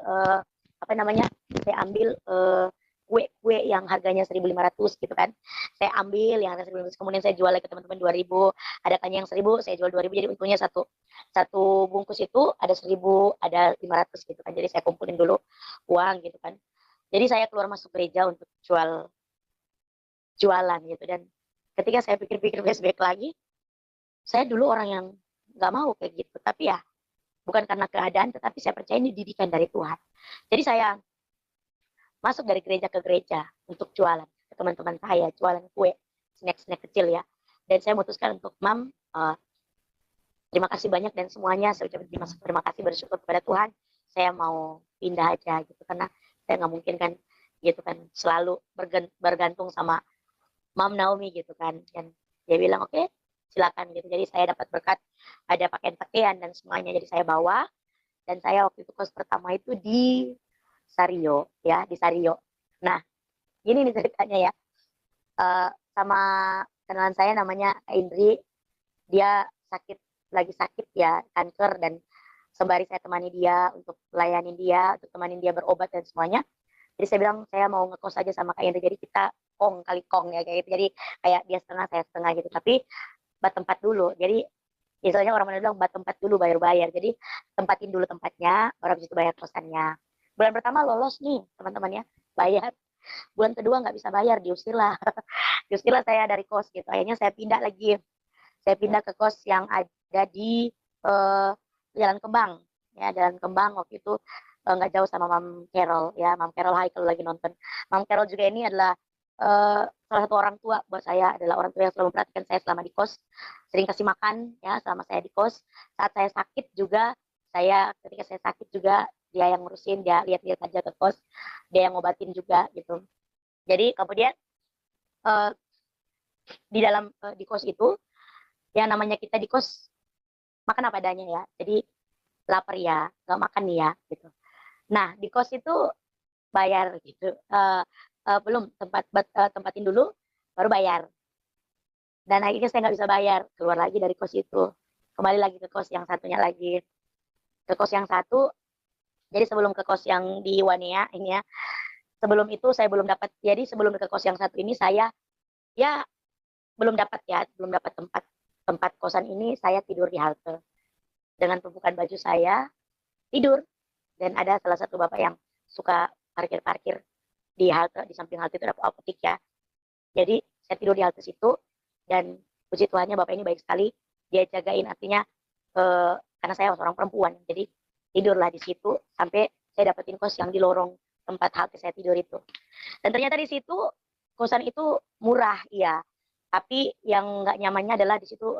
apa namanya? Saya ambil kue-kue yang harganya 1.500 gitu kan. Saya ambil yang harga 1.500, kemudian saya jual lagi ke teman-teman 2.000. Ada kan yang 1.000, saya jual 2.000, jadi untungnya satu bungkus itu ada 1.000, ada 500 gitu kan. Jadi saya kumpulin dulu uang gitu kan. Jadi saya keluar masuk gereja untuk jualan gitu. Dan ketika saya pikir-pikir flashback lagi, saya dulu orang yang nggak mau kayak gitu. Tapi ya bukan karena keadaan, tetapi saya percaya ini didikan dari Tuhan. Jadi saya masuk dari gereja ke gereja untuk jualan ke teman-teman saya, jualan kue, snack-snack kecil ya. Dan saya memutuskan untuk, Mam, terima kasih banyak dan semuanya saya ucapkan terima kasih, bersyukur kepada Tuhan. Saya mau pindah aja gitu, karena saya nggak mungkin kan gitu kan selalu bergantung sama Mam Naomi gitu kan. Dan dia bilang oke, silakan gitu. Jadi saya dapat berkat, ada pakaian-pakaian dan semuanya, jadi saya bawa. Dan saya waktu itu kos pertama itu di Sario ya, di Sario. Nah, gini nih ceritanya ya. Sama kenalan saya namanya Indri, dia sakit, lagi sakit ya, kanker. Dan sembari saya temani dia untuk melayani dia, untuk temanin dia berobat dan semuanya. Jadi saya bilang saya mau ngekos aja sama Kak Indri, jadi kita kong kali kong ya kayak gitu. Jadi kayak dia setengah saya setengah gitu, tapi bat tempat dulu. Jadi misalnya orang mana bilang bat tempat dulu baru bayar. Jadi tempatin dulu tempatnya, baru habis itu bayar kosannya. Bulan pertama lolos nih teman-teman ya, bayar. Bulan kedua nggak bisa bayar, diusir lah. Diusir lah saya dari kos gitu. Akhirnya saya pindah lagi. Saya pindah ke kos yang ada di Jalan Kembang. Ya, Jalan Kembang waktu itu nggak jauh sama Mam Carol ya. Mam Carol, hai kalau lagi nonton. Mam Carol juga ini adalah salah satu orang tua buat saya, adalah orang tua yang selalu memperhatikan saya selama di kos, sering kasih makan ya selama saya di kos. Saat saya sakit juga, ketika saya sakit juga dia yang ngurusin, dia lihat-lihat aja ke kos, dia yang ngobatin juga gitu. Jadi kemudian uh, di dalam di kos itu, yang namanya kita di kos makan apa adanya ya, jadi lapar ya nggak makan ya gitu. Nah di kos itu bayar gitu, belum tempatin dulu baru bayar. Dan akhirnya saya nggak bisa bayar, keluar lagi dari kos itu, kembali lagi ke kos yang satunya lagi, ke kos yang satu. Jadi sebelum ke kos yang di Wanea ini ya, sebelum itu saya belum dapat. Jadi sebelum ke kos yang satu ini saya ya belum dapat ya, belum dapat tempat tempat kosan ini. Saya tidur di halte dengan tumpukan baju saya, tidur. Dan ada salah satu bapak yang suka parkir-parkir di halte, di samping halte itu ada apotek ya. Jadi saya tidur di halte situ, dan puji Tuhannya bapak ini baik sekali, dia jagain, artinya karena saya seorang perempuan, jadi tidurlah di situ sampai saya dapetin kos yang di lorong tempat halte saya tidur itu. Dan ternyata di situ kosan itu murah iya, tapi yang nggak nyamannya adalah di situ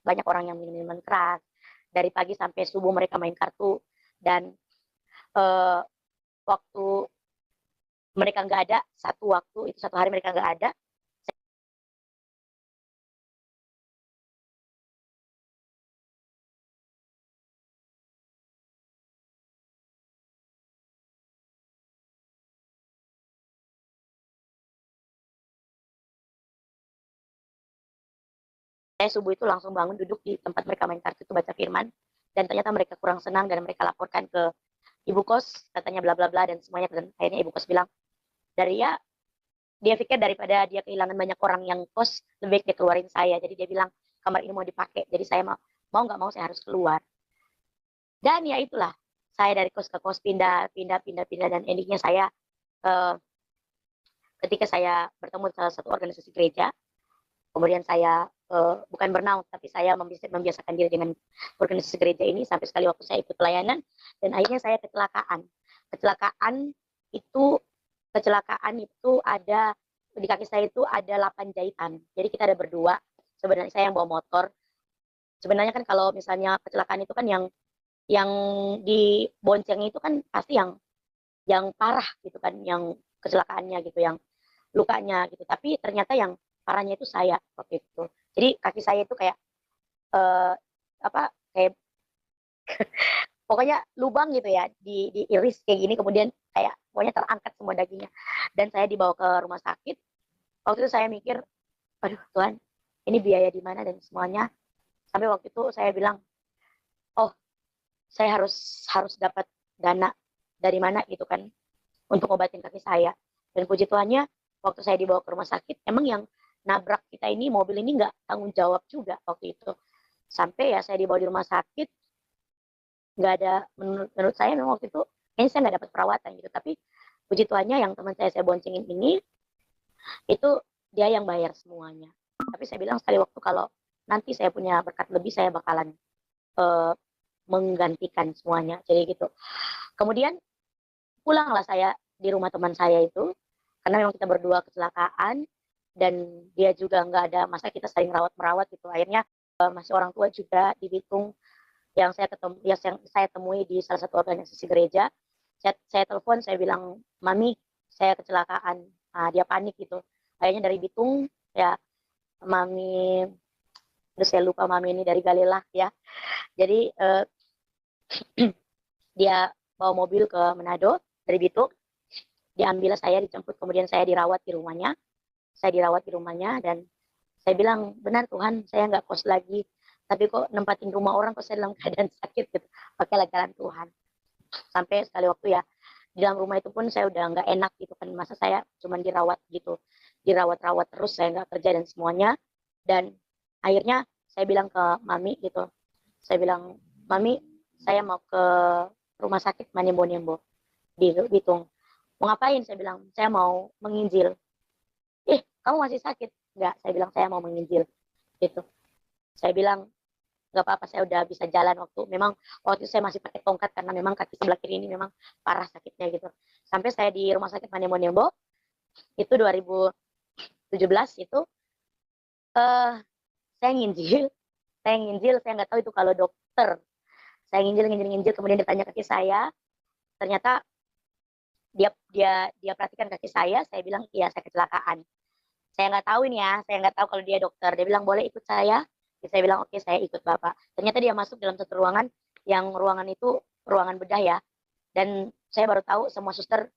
banyak orang yang minum minuman keras, dari pagi sampai subuh mereka main kartu. Dan uh, waktu mereka nggak ada, satu hari mereka nggak ada, saya subuh itu langsung bangun, duduk di tempat mereka main kartu itu, baca firman. Dan ternyata mereka kurang senang, dan mereka laporkan ke ibu kos, katanya bla bla bla dan semuanya. Dan akhirnya ibu kos bilang, dari ya, dia pikir daripada dia kehilangan banyak orang yang kos, lebih baik dia keluarin saya. Jadi dia bilang kamar ini mau dipakai, jadi saya mau nggak mau saya harus keluar. Dan ya itulah, saya dari kos ke kos, pindah pindah pindah pindah. Dan endingnya saya eh, ketika saya bertemu salah satu organisasi gereja, kemudian saya bukan burnout, tapi saya membiasakan diri dengan organisasi gereja ini, sampai sekali waktu saya ikut pelayanan. Dan akhirnya saya kecelakaan itu kecelakaan itu ada di kaki saya itu ada 8 jahitan. Jadi kita ada berdua, sebenarnya saya yang bawa motor. Sebenarnya kan kalau misalnya kecelakaan itu kan yang di bonceng itu kan pasti yang parah gitu kan, yang kecelakaannya gitu, yang lukanya gitu. Tapi ternyata yang parahnya itu saya waktu itu. Jadi kaki saya itu kayak eh, apa kayak pokoknya lubang gitu ya, diiris kayak gini, kemudian kayak pokoknya terangkat semua dagingnya, dan saya dibawa ke rumah sakit. Waktu itu saya mikir, aduh Tuhan, ini biaya di mana dan semuanya. Sampai waktu itu saya bilang, oh saya harus harus dapat dana dari mana gitu kan untuk obatin kaki saya. Dan puji Tuhannya, waktu saya dibawa ke rumah sakit, emang yang nabrak kita ini, mobil ini nggak tanggung jawab juga waktu itu. Sampai ya saya dibawa di rumah sakit, nggak ada, menurut saya memang waktu itu kayaknya saya nggak dapat perawatan gitu. Tapi puji Tuhannya, yang teman saya boncengin ini, itu dia yang bayar semuanya. Tapi saya bilang sekali waktu, kalau nanti saya punya berkat lebih, saya bakalan uh, menggantikan semuanya. Jadi gitu. Kemudian pulanglah saya di rumah teman saya itu, karena memang kita berdua kecelakaan, dan dia juga nggak ada masa kita saling rawat merawat gitu. Akhirnya masih orang tua juga di Bitung, yang saya ketemu, yang saya temui di salah satu organisasi gereja. Saya telepon, saya bilang, mami saya kecelakaan. Nah, dia panik gitu. Akhirnya dari Bitung ya, mami, udah saya lupa mami ini dari Galela ya. Jadi dia bawa mobil ke Manado dari Bitung, diambil saya, dijemput, kemudian saya dirawat di rumahnya. Saya dirawat di rumahnya, dan saya bilang, benar Tuhan, saya nggak kos lagi, tapi kok nempatin rumah orang, kok saya dalam keadaan sakit gitu. Pakailah jalan Tuhan. Sampai sekali waktu ya, di dalam rumah itu pun saya udah nggak enak gitu kan, masa saya cuma dirawat gitu, dirawat-rawat terus, saya nggak kerja dan semuanya. Dan akhirnya saya bilang ke mami gitu, saya bilang, mami saya mau ke rumah sakit Manembo-Nembo di Bitung. Mau ngapain? Saya bilang, saya mau menginjil. Kamu masih sakit? Enggak, saya bilang saya mau menginjil gitu. Saya bilang, nggak apa-apa, saya udah bisa jalan. Waktu itu saya masih pakai tongkat, karena memang kaki sebelah kiri ini memang parah sakitnya gitu. Sampai saya di rumah sakit Manembo-Nembo itu 2017 itu, eh saya nginjil, saya nggak tahu itu kalau dokter. Saya nginjil, nginjil, nginjil, kemudian ditanya kaki saya, ternyata dia dia dia perhatikan kaki saya bilang, iya saya kecelakaan. Saya nggak tahu ini ya, saya nggak tahu kalau dia dokter. Dia bilang, boleh ikut saya. Saya bilang, oke, saya ikut Bapak. Ternyata dia masuk dalam satu ruangan, yang ruangan itu ruangan bedah ya. Dan saya baru tahu semua suster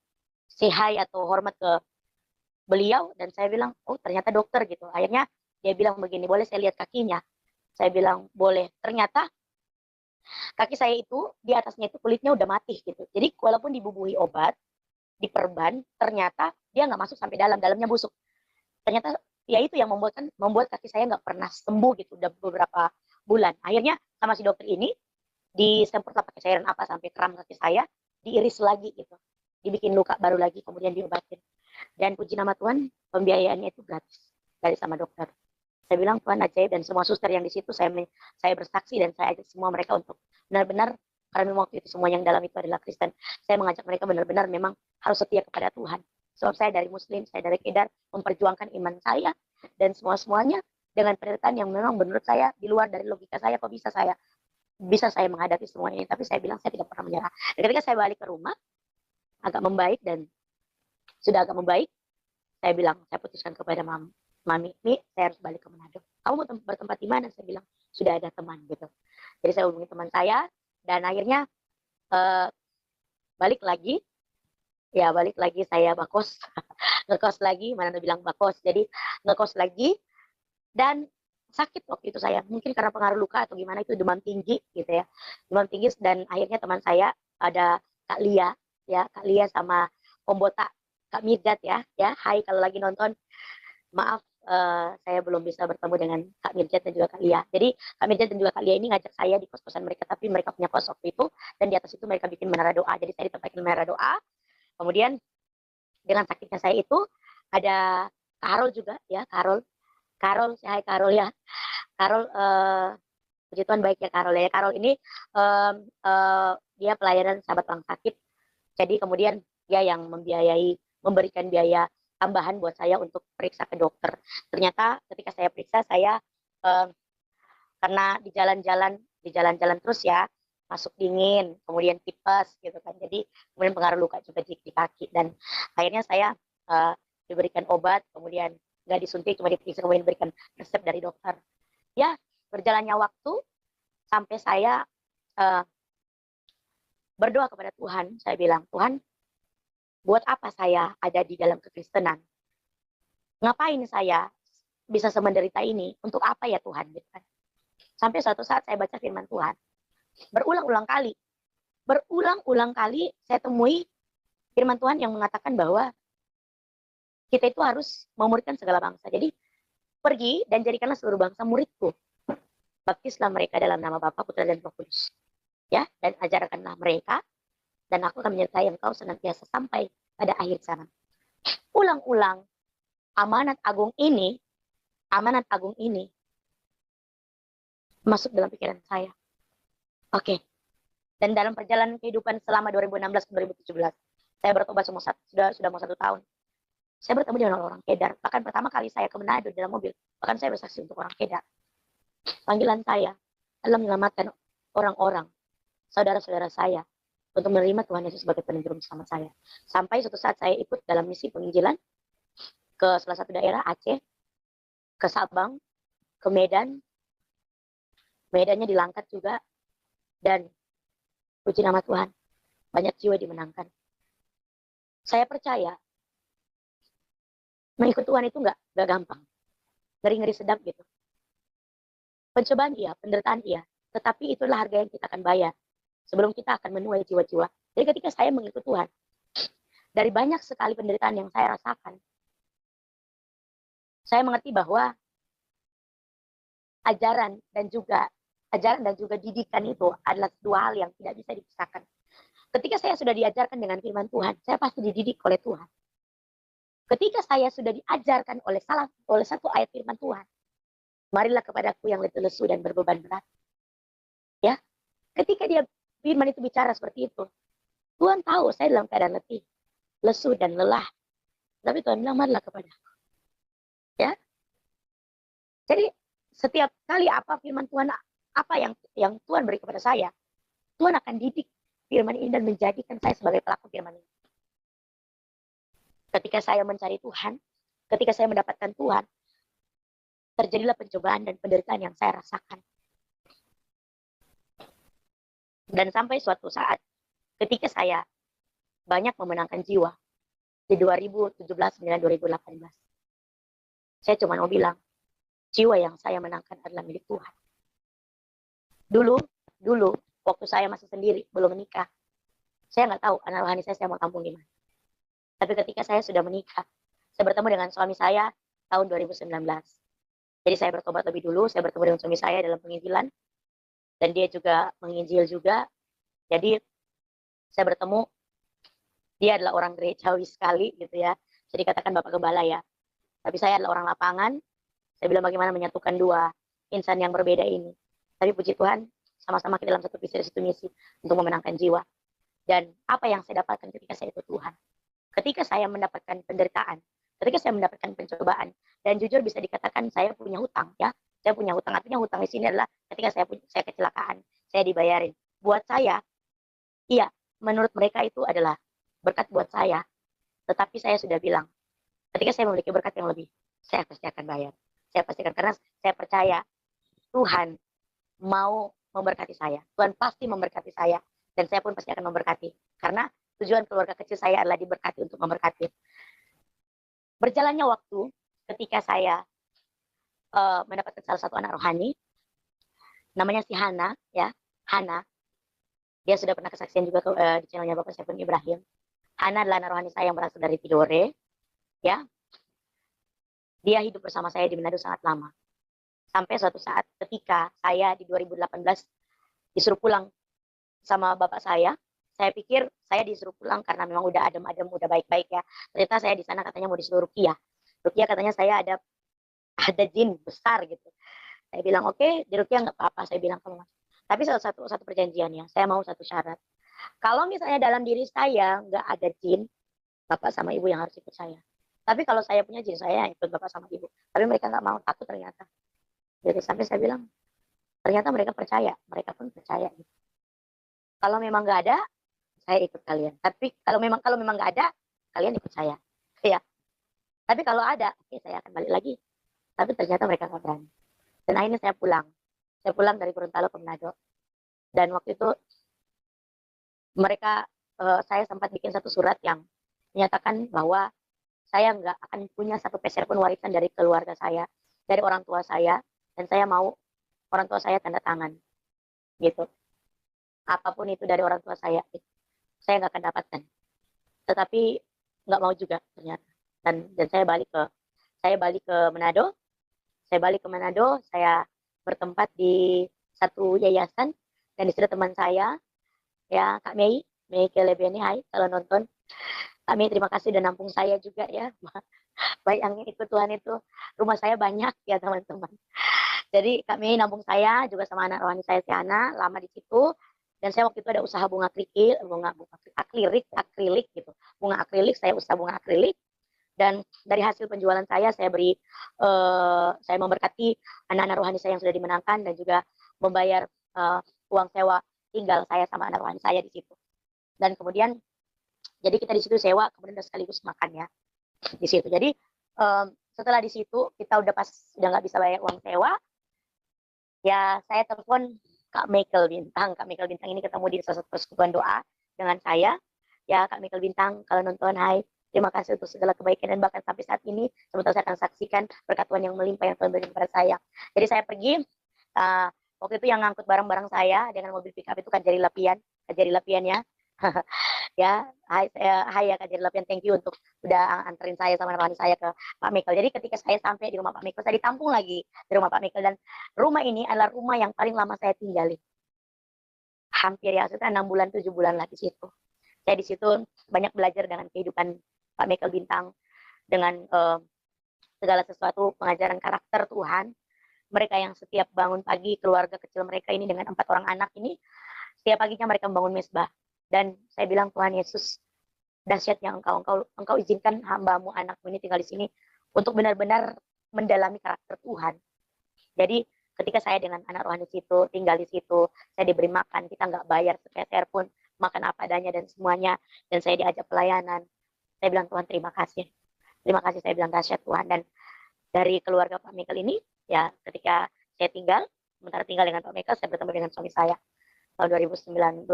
say hi atau hormat ke beliau, dan saya bilang, oh ternyata dokter gitu. Akhirnya dia bilang begini, boleh saya lihat kakinya? Saya bilang, boleh. Ternyata kaki saya itu, di atasnya itu kulitnya udah mati gitu. Jadi walaupun dibubuhi obat, diperban, ternyata dia nggak masuk sampai dalam, dalamnya busuk. Ternyata ya itu yang membuat kaki saya nggak pernah sembuh gitu, udah beberapa bulan. Akhirnya sama si dokter ini disemprot lah pakai cairan apa sampai kram kaki saya, diiris lagi gitu, dibikin luka baru lagi, kemudian diobatin. Dan puji nama Tuhan, pembiayaannya itu gratis dari sama dokter. Saya bilang, Tuhan ajaib. Dan semua suster yang di situ, saya bersaksi, dan saya ajak semua mereka untuk benar-benar, karena memang waktu itu semua yang dalam itu adalah Kristen, saya mengajak mereka benar-benar memang harus setia kepada Tuhan. Sebab saya dari Muslim, saya dari Kedar, memperjuangkan iman saya, dan semua-semuanya dengan penderitaan yang memang menurut saya di luar dari logika saya, kok bisa saya menghadapi semua ini. Tapi saya bilang saya tidak pernah menyerah. Dan ketika saya balik ke rumah, agak membaik, dan sudah agak membaik, saya bilang, saya putuskan kepada mami, saya harus balik ke Manado. Kamu mau bertempat di mana? Saya bilang, sudah ada teman gitu. Jadi saya hubungi teman saya, dan akhirnya uh, balik lagi. Ya balik lagi, saya bakos, ngekos lagi, mana bilang bakos. Jadi ngekos lagi, dan sakit waktu itu saya. Mungkin karena pengaruh luka atau gimana, itu demam tinggi gitu ya. Demam tinggi, dan akhirnya teman saya ada Kak Lia, ya Kak Lia sama Pembota Kak Mirdad ya. Hai kalau lagi nonton. Maaf, saya belum bisa bertemu dengan Kak Mirjat dan juga Kak Lia. Jadi Kak Mirjat dan juga Kak Lia ini ngajak saya di kos-kosan mereka, tapi mereka punya kos waktu itu, dan di atas itu mereka bikin menara doa. Jadi saya ditempatin menara doa. Kemudian dengan sakitnya saya itu, ada Karol juga ya, Karol, hai Karol ya. Karol, puji Tuhan baik ya Karol ya. Karol ini dia pelayanan sahabat orang sakit. Jadi kemudian dia yang memberikan biaya tambahan buat saya untuk periksa ke dokter. Ternyata ketika saya periksa, saya karena di jalan-jalan terus ya, masuk dingin, kemudian tipes gitu kan. Jadi kemudian pengaruh luka juga di kaki, dan akhirnya saya diberikan obat, kemudian nggak disuntik, cuma diperiksa, kemudian diberikan resep dari dokter. Ya, berjalannya waktu sampai saya berdoa kepada Tuhan, saya bilang, Tuhan, buat apa saya ada di dalam kekristenan? Ngapain saya bisa semenderita ini? Untuk apa ya Tuhan? Gitu kan. Sampai suatu saat saya baca firman Tuhan. Berulang-ulang kali saya temui firman Tuhan yang mengatakan bahwa kita itu harus memuridkan segala bangsa. Jadi pergi dan jadikanlah seluruh bangsa muridku. Baptislah mereka dalam nama Bapa, Putra, dan Roh Kudus. Ya, dan ajarkanlah mereka, dan aku akan menyertai engkau senantiasa sampai pada akhir zaman. Ulang-ulang amanat agung ini masuk dalam pikiran saya. Oke. Dan dalam perjalanan kehidupan selama 2016 ke 2017, saya bertobat sudah mau 1 tahun. Saya bertemu dengan orang Kedar. Bahkan pertama kali saya ke Manado dalam mobil, bahkan saya bersaksi untuk orang Kedar. Panggilan saya adalah menyelamatkan orang-orang, saudara-saudara saya, untuk menerima Tuhan Yesus sebagai penjuru bersama saya. Sampai suatu saat saya ikut dalam misi penginjilan ke salah satu daerah Aceh, ke Sabang, ke Medan. Medannya di Langkat juga. Dan puji nama Tuhan, banyak jiwa dimenangkan. Saya percaya mengikut Tuhan itu nggak gampang. Ngeri-ngeri sedap gitu. Pencobaan iya, penderitaan iya. Tetapi itulah harga yang kita akan bayar sebelum kita akan menuai jiwa-jiwa. Jadi ketika saya mengikut Tuhan, dari banyak sekali penderitaan yang saya rasakan, saya mengerti bahwa ajaran dan juga didikan itu adalah dua hal yang tidak bisa dipisahkan. Ketika saya sudah diajarkan dengan firman Tuhan, saya pasti dididik oleh Tuhan. Ketika saya sudah diajarkan oleh satu ayat firman Tuhan, marilah kepadaku yang letih lesu dan berbeban berat. Ya, ketika firman itu bicara seperti itu, Tuhan tahu saya dalam keadaan letih, lesu dan lelah. Tapi Tuhan bilang, marilah kepadaku. Ya, jadi setiap kali apa firman Tuhan, apa yang Tuhan beri kepada saya, Tuhan akan didik firman ini dan menjadikan saya sebagai pelaku firman ini. Ketika saya mencari Tuhan, ketika saya mendapatkan Tuhan, terjadilah pencobaan dan penderitaan yang saya rasakan. Dan sampai suatu saat, ketika saya banyak memenangkan jiwa, di 2017, 2018, saya cuma mau bilang, jiwa yang saya menangkan adalah milik Tuhan. Dulu, waktu saya masih sendiri, belum menikah, saya nggak tahu anak rohani saya mau tampung di mana. Tapi ketika saya sudah menikah, saya bertemu dengan suami saya tahun 2019. Jadi saya bertobat lebih dulu, saya bertemu dengan suami saya dalam penginjilan, dan dia juga menginjil juga. Jadi saya bertemu, dia adalah orang gerejawi sekali gitu ya, jadi katakan Bapak Gembala ya. Tapi saya adalah orang lapangan. Saya bilang bagaimana menyatukan dua insan yang berbeda ini. Tapi puji Tuhan, sama-sama kita dalam satu visi dan satu misi untuk memenangkan jiwa. Dan apa yang saya dapatkan ketika saya ikut Tuhan, ketika saya mendapatkan penderitaan, ketika saya mendapatkan pencobaan, dan jujur bisa dikatakan saya punya hutang ya. Saya punya hutang, artinya hutang di sini adalah ketika saya kecelakaan, saya dibayarin. Buat saya, iya, menurut mereka itu adalah berkat buat saya. Tetapi saya sudah bilang, ketika saya memiliki berkat yang lebih, saya pasti akan bayar. Saya pastikan, karena saya percaya Tuhan mau memberkati saya. Tuhan pasti memberkati saya. Dan saya pun pasti akan memberkati. Karena tujuan keluarga kecil saya adalah diberkati untuk memberkati. Berjalannya waktu, ketika saya mendapatkan salah satu anak rohani, namanya si Hana, ya, Hana. Dia sudah pernah kesaksian juga di channelnya Bapak Syafun Ibrahim. Hana adalah anak rohani saya yang berasal dari Tidore, ya. Dia hidup bersama saya di Manado sangat lama. Sampai suatu saat ketika saya di 2018 disuruh pulang sama bapak saya pikir saya disuruh pulang karena memang udah adem-adem, udah baik-baik ya. Ternyata saya di sana katanya mau disuruh ruqyah. Ruqyah katanya saya ada jin besar gitu. Saya bilang oke, di ruqyah nggak apa-apa. Saya bilang kamu masuk. Tapi satu perjanjiannya, saya mau satu syarat. Kalau misalnya dalam diri saya nggak ada jin, bapak sama ibu yang harus ikut saya. Tapi kalau saya punya jin, saya ikut bapak sama ibu. Tapi mereka nggak mau, takut ternyata. Jadi sampai saya bilang, ternyata mereka percaya, mereka pun percaya. Gitu. Kalau memang nggak ada, saya ikut kalian. Tapi kalau memang nggak ada, kalian ikut saya. Ya. Tapi kalau ada, oke, saya akan balik lagi. Tapi ternyata mereka nggak berani. Dan akhirnya saya pulang. Saya pulang dari Gorontalo ke Manado. Dan waktu itu mereka saya sempat bikin satu surat yang menyatakan bahwa saya nggak akan punya satu peser pun warisan dari keluarga saya, dari orang tua saya, dan saya mau orang tua saya tanda tangan, gitu. Apapun itu dari orang tua saya nggak akan dapatkan. Tetapi nggak mau juga ternyata. Dan saya balik ke Manado, saya bertempat di satu yayasan, dan di situ teman saya, ya Kak Mei Kelebiani, hai kalau nonton. Kak Mei, terima kasih udah nampung saya juga ya. Bayangin itu Tuhan itu, rumah saya banyak ya teman-teman. Jadi Kak Mei nampung saya juga sama anak rohani saya Tiana, lama di situ. Dan saya waktu itu ada usaha bunga krikil, bunga akrilik gitu. Bunga akrilik, saya usaha bunga akrilik. Dan dari hasil penjualan saya memberkati anak-anak rohani saya yang sudah dimenangkan, dan juga membayar uang sewa tinggal saya sama anak rohani saya di situ. Dan kemudian jadi kita di situ sewa, kemudian sekaligus makan ya di situ. Jadi setelah di situ kita udah nggak bisa bayar uang sewa, ya saya telepon Kak Michael Bintang. Kak Michael Bintang ini ketemu di salah satu persekutuan doa dengan saya. Ya Kak Michael Bintang, kalau nonton, hai, terima kasih untuk segala kebaikan, dan bahkan sampai saat ini sebentar saya akan saksikan berkat Tuhan yang melimpah yang Tuhan berikan kepada saya. Jadi saya pergi, waktu itu yang ngangkut barang-barang saya dengan mobil pickup itu Kajari Lapian ya. Ya, hai ya Kak Lapian, thank you untuk udah anterin saya sama rohani saya ke Pak Michael. Jadi ketika saya sampai di rumah Pak Michael, saya ditampung lagi di rumah Pak Michael, dan rumah ini adalah rumah yang paling lama saya tinggali. Hampir ya, sekitar 6 bulan, 7 bulan lah di situ. Saya di situ banyak belajar dengan kehidupan Pak Michael Bintang, dengan segala sesuatu pengajaran karakter Tuhan. Mereka yang setiap bangun pagi, keluarga kecil mereka ini dengan 4 orang anak ini, setiap paginya mereka membangun mesbah. Dan saya bilang, Tuhan Yesus, dahsyatnya engkau izinkan hambamu, anakmu ini tinggal di sini untuk benar-benar mendalami karakter Tuhan. Jadi ketika saya dengan anak rohani situ tinggal di situ, saya diberi makan, kita nggak bayar sepeser pun, makan apa adanya dan semuanya, dan saya diajak pelayanan. Saya bilang, Tuhan terima kasih saya bilang, dahsyat Tuhan. Dan dari keluarga Pak Michael ini, ya ketika saya sementara tinggal dengan Pak Michael, saya bertemu dengan suami saya tahun 2019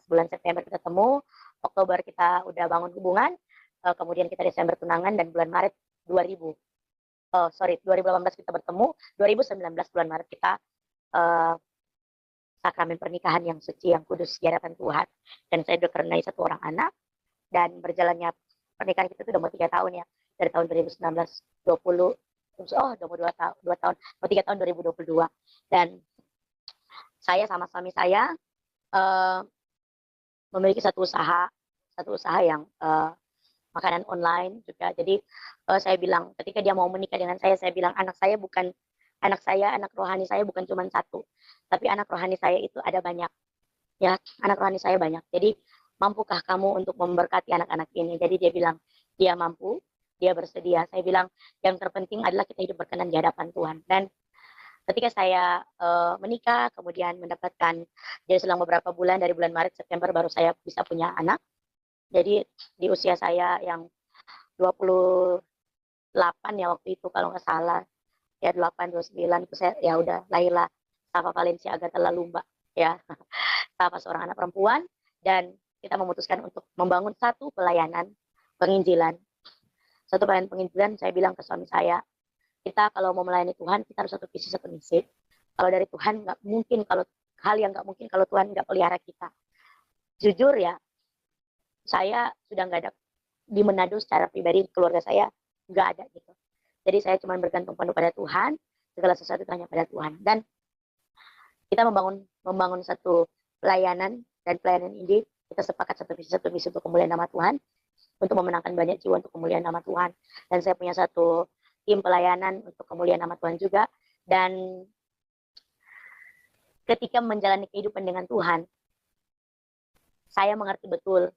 bulan September kita ketemu, Oktober kita udah bangun hubungan, kemudian kita Desember tunangan, dan bulan Maret 2018 kita bertemu, 2019 bulan Maret kita sakramen pernikahan yang suci, yang kudus di hadapan Tuhan. Dan saya udah karenai satu orang anak, dan berjalannya pernikahan kita itu udah mau 3 tahun ya, dari tahun 2019 20 udah mau 2 tahun, mau 3 tahun 2022. Dan saya sama suami saya memiliki satu usaha yang makanan online juga. Jadi saya bilang, ketika dia mau menikah dengan saya bilang, anak rohani saya bukan cuma satu, tapi anak rohani saya itu ada banyak. Ya, anak rohani saya banyak. Jadi mampukah kamu untuk memberkati anak-anak ini? Jadi dia bilang, dia mampu, dia bersedia. Saya bilang, yang terpenting adalah kita hidup berkenan di hadapan Tuhan. Dan ketika saya menikah, kemudian mendapatkan, jadi selang beberapa bulan, dari bulan Maret September baru saya bisa punya anak. Jadi di usia saya yang 28 ya waktu itu kalau nggak salah, ya 8 29 itu saya ya udah lahirlah Safa Valencia Agatha Lalumba ya. Safa seorang anak perempuan, dan kita memutuskan untuk membangun satu pelayanan penginjilan. Saya bilang ke suami saya, kita kalau mau melayani Tuhan, kita harus satu visi satu misi. Kalau dari Tuhan nggak mungkin, kalau hal yang nggak mungkin kalau Tuhan nggak pelihara kita. Jujur ya, saya sudah nggak ada di Manado secara pribadi, keluarga saya nggak ada gitu. Jadi saya cuma bergantung penuh pada Tuhan, segala sesuatu hanya pada Tuhan. Dan kita membangun satu pelayanan, dan pelayanan ini kita sepakat satu visi untuk kemuliaan nama Tuhan, untuk memenangkan banyak jiwa untuk kemuliaan nama Tuhan. Dan saya punya satu tim pelayanan untuk kemuliaan nama Tuhan juga. Dan ketika menjalani kehidupan dengan Tuhan, saya mengerti betul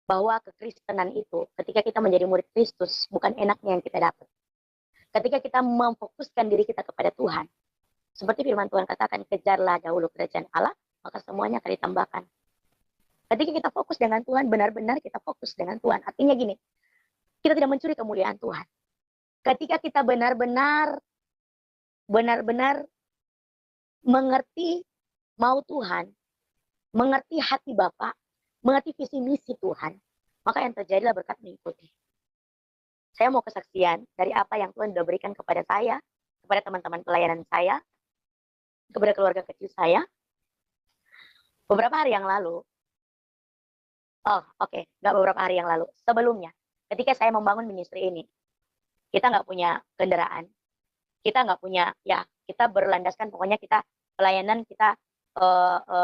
bahwa kekristenan itu, ketika kita menjadi murid Kristus, bukan enaknya yang kita dapat. Ketika kita memfokuskan diri kita kepada Tuhan, seperti firman Tuhan katakan, kejarlah dahulu kerajaan Allah, maka semuanya akan ditambahkan. Ketika kita fokus dengan Tuhan, benar-benar kita fokus dengan Tuhan. Artinya gini, kita tidak mencuri kemuliaan Tuhan. Ketika kita benar-benar mengerti mau Tuhan, mengerti hati Bapa, mengerti visi misi Tuhan, maka yang terjadilah berkat mengikuti. Saya mau kesaksian dari apa yang Tuhan sudah berikan kepada saya, kepada teman-teman pelayanan saya, kepada keluarga kecil saya. Beberapa hari yang lalu, nggak beberapa hari yang lalu, sebelumnya, ketika saya membangun ministry ini, kita nggak punya kendaraan, kita nggak punya, ya kita berlandaskan, pokoknya kita pelayanan kita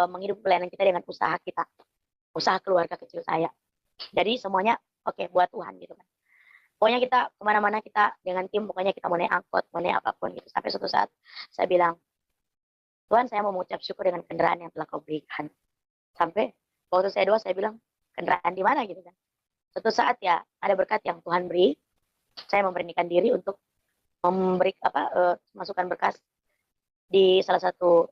menghidupi pelayanan kita dengan usaha kita, usaha keluarga kecil saya. Jadi semuanya buat Tuhan gitu kan. Pokoknya kita kemana-mana kita dengan tim, pokoknya kita mau naik angkot, mau naik apapun gitu. Sampai suatu saat saya bilang, Tuhan saya mau mengucap syukur dengan kendaraan yang telah kau berikan. Sampai waktu saya doa saya bilang, kendaraan di mana gitu kan. Suatu saat ya ada berkat yang Tuhan beri, saya memberanikan diri untuk memberi masukkan berkas di salah satu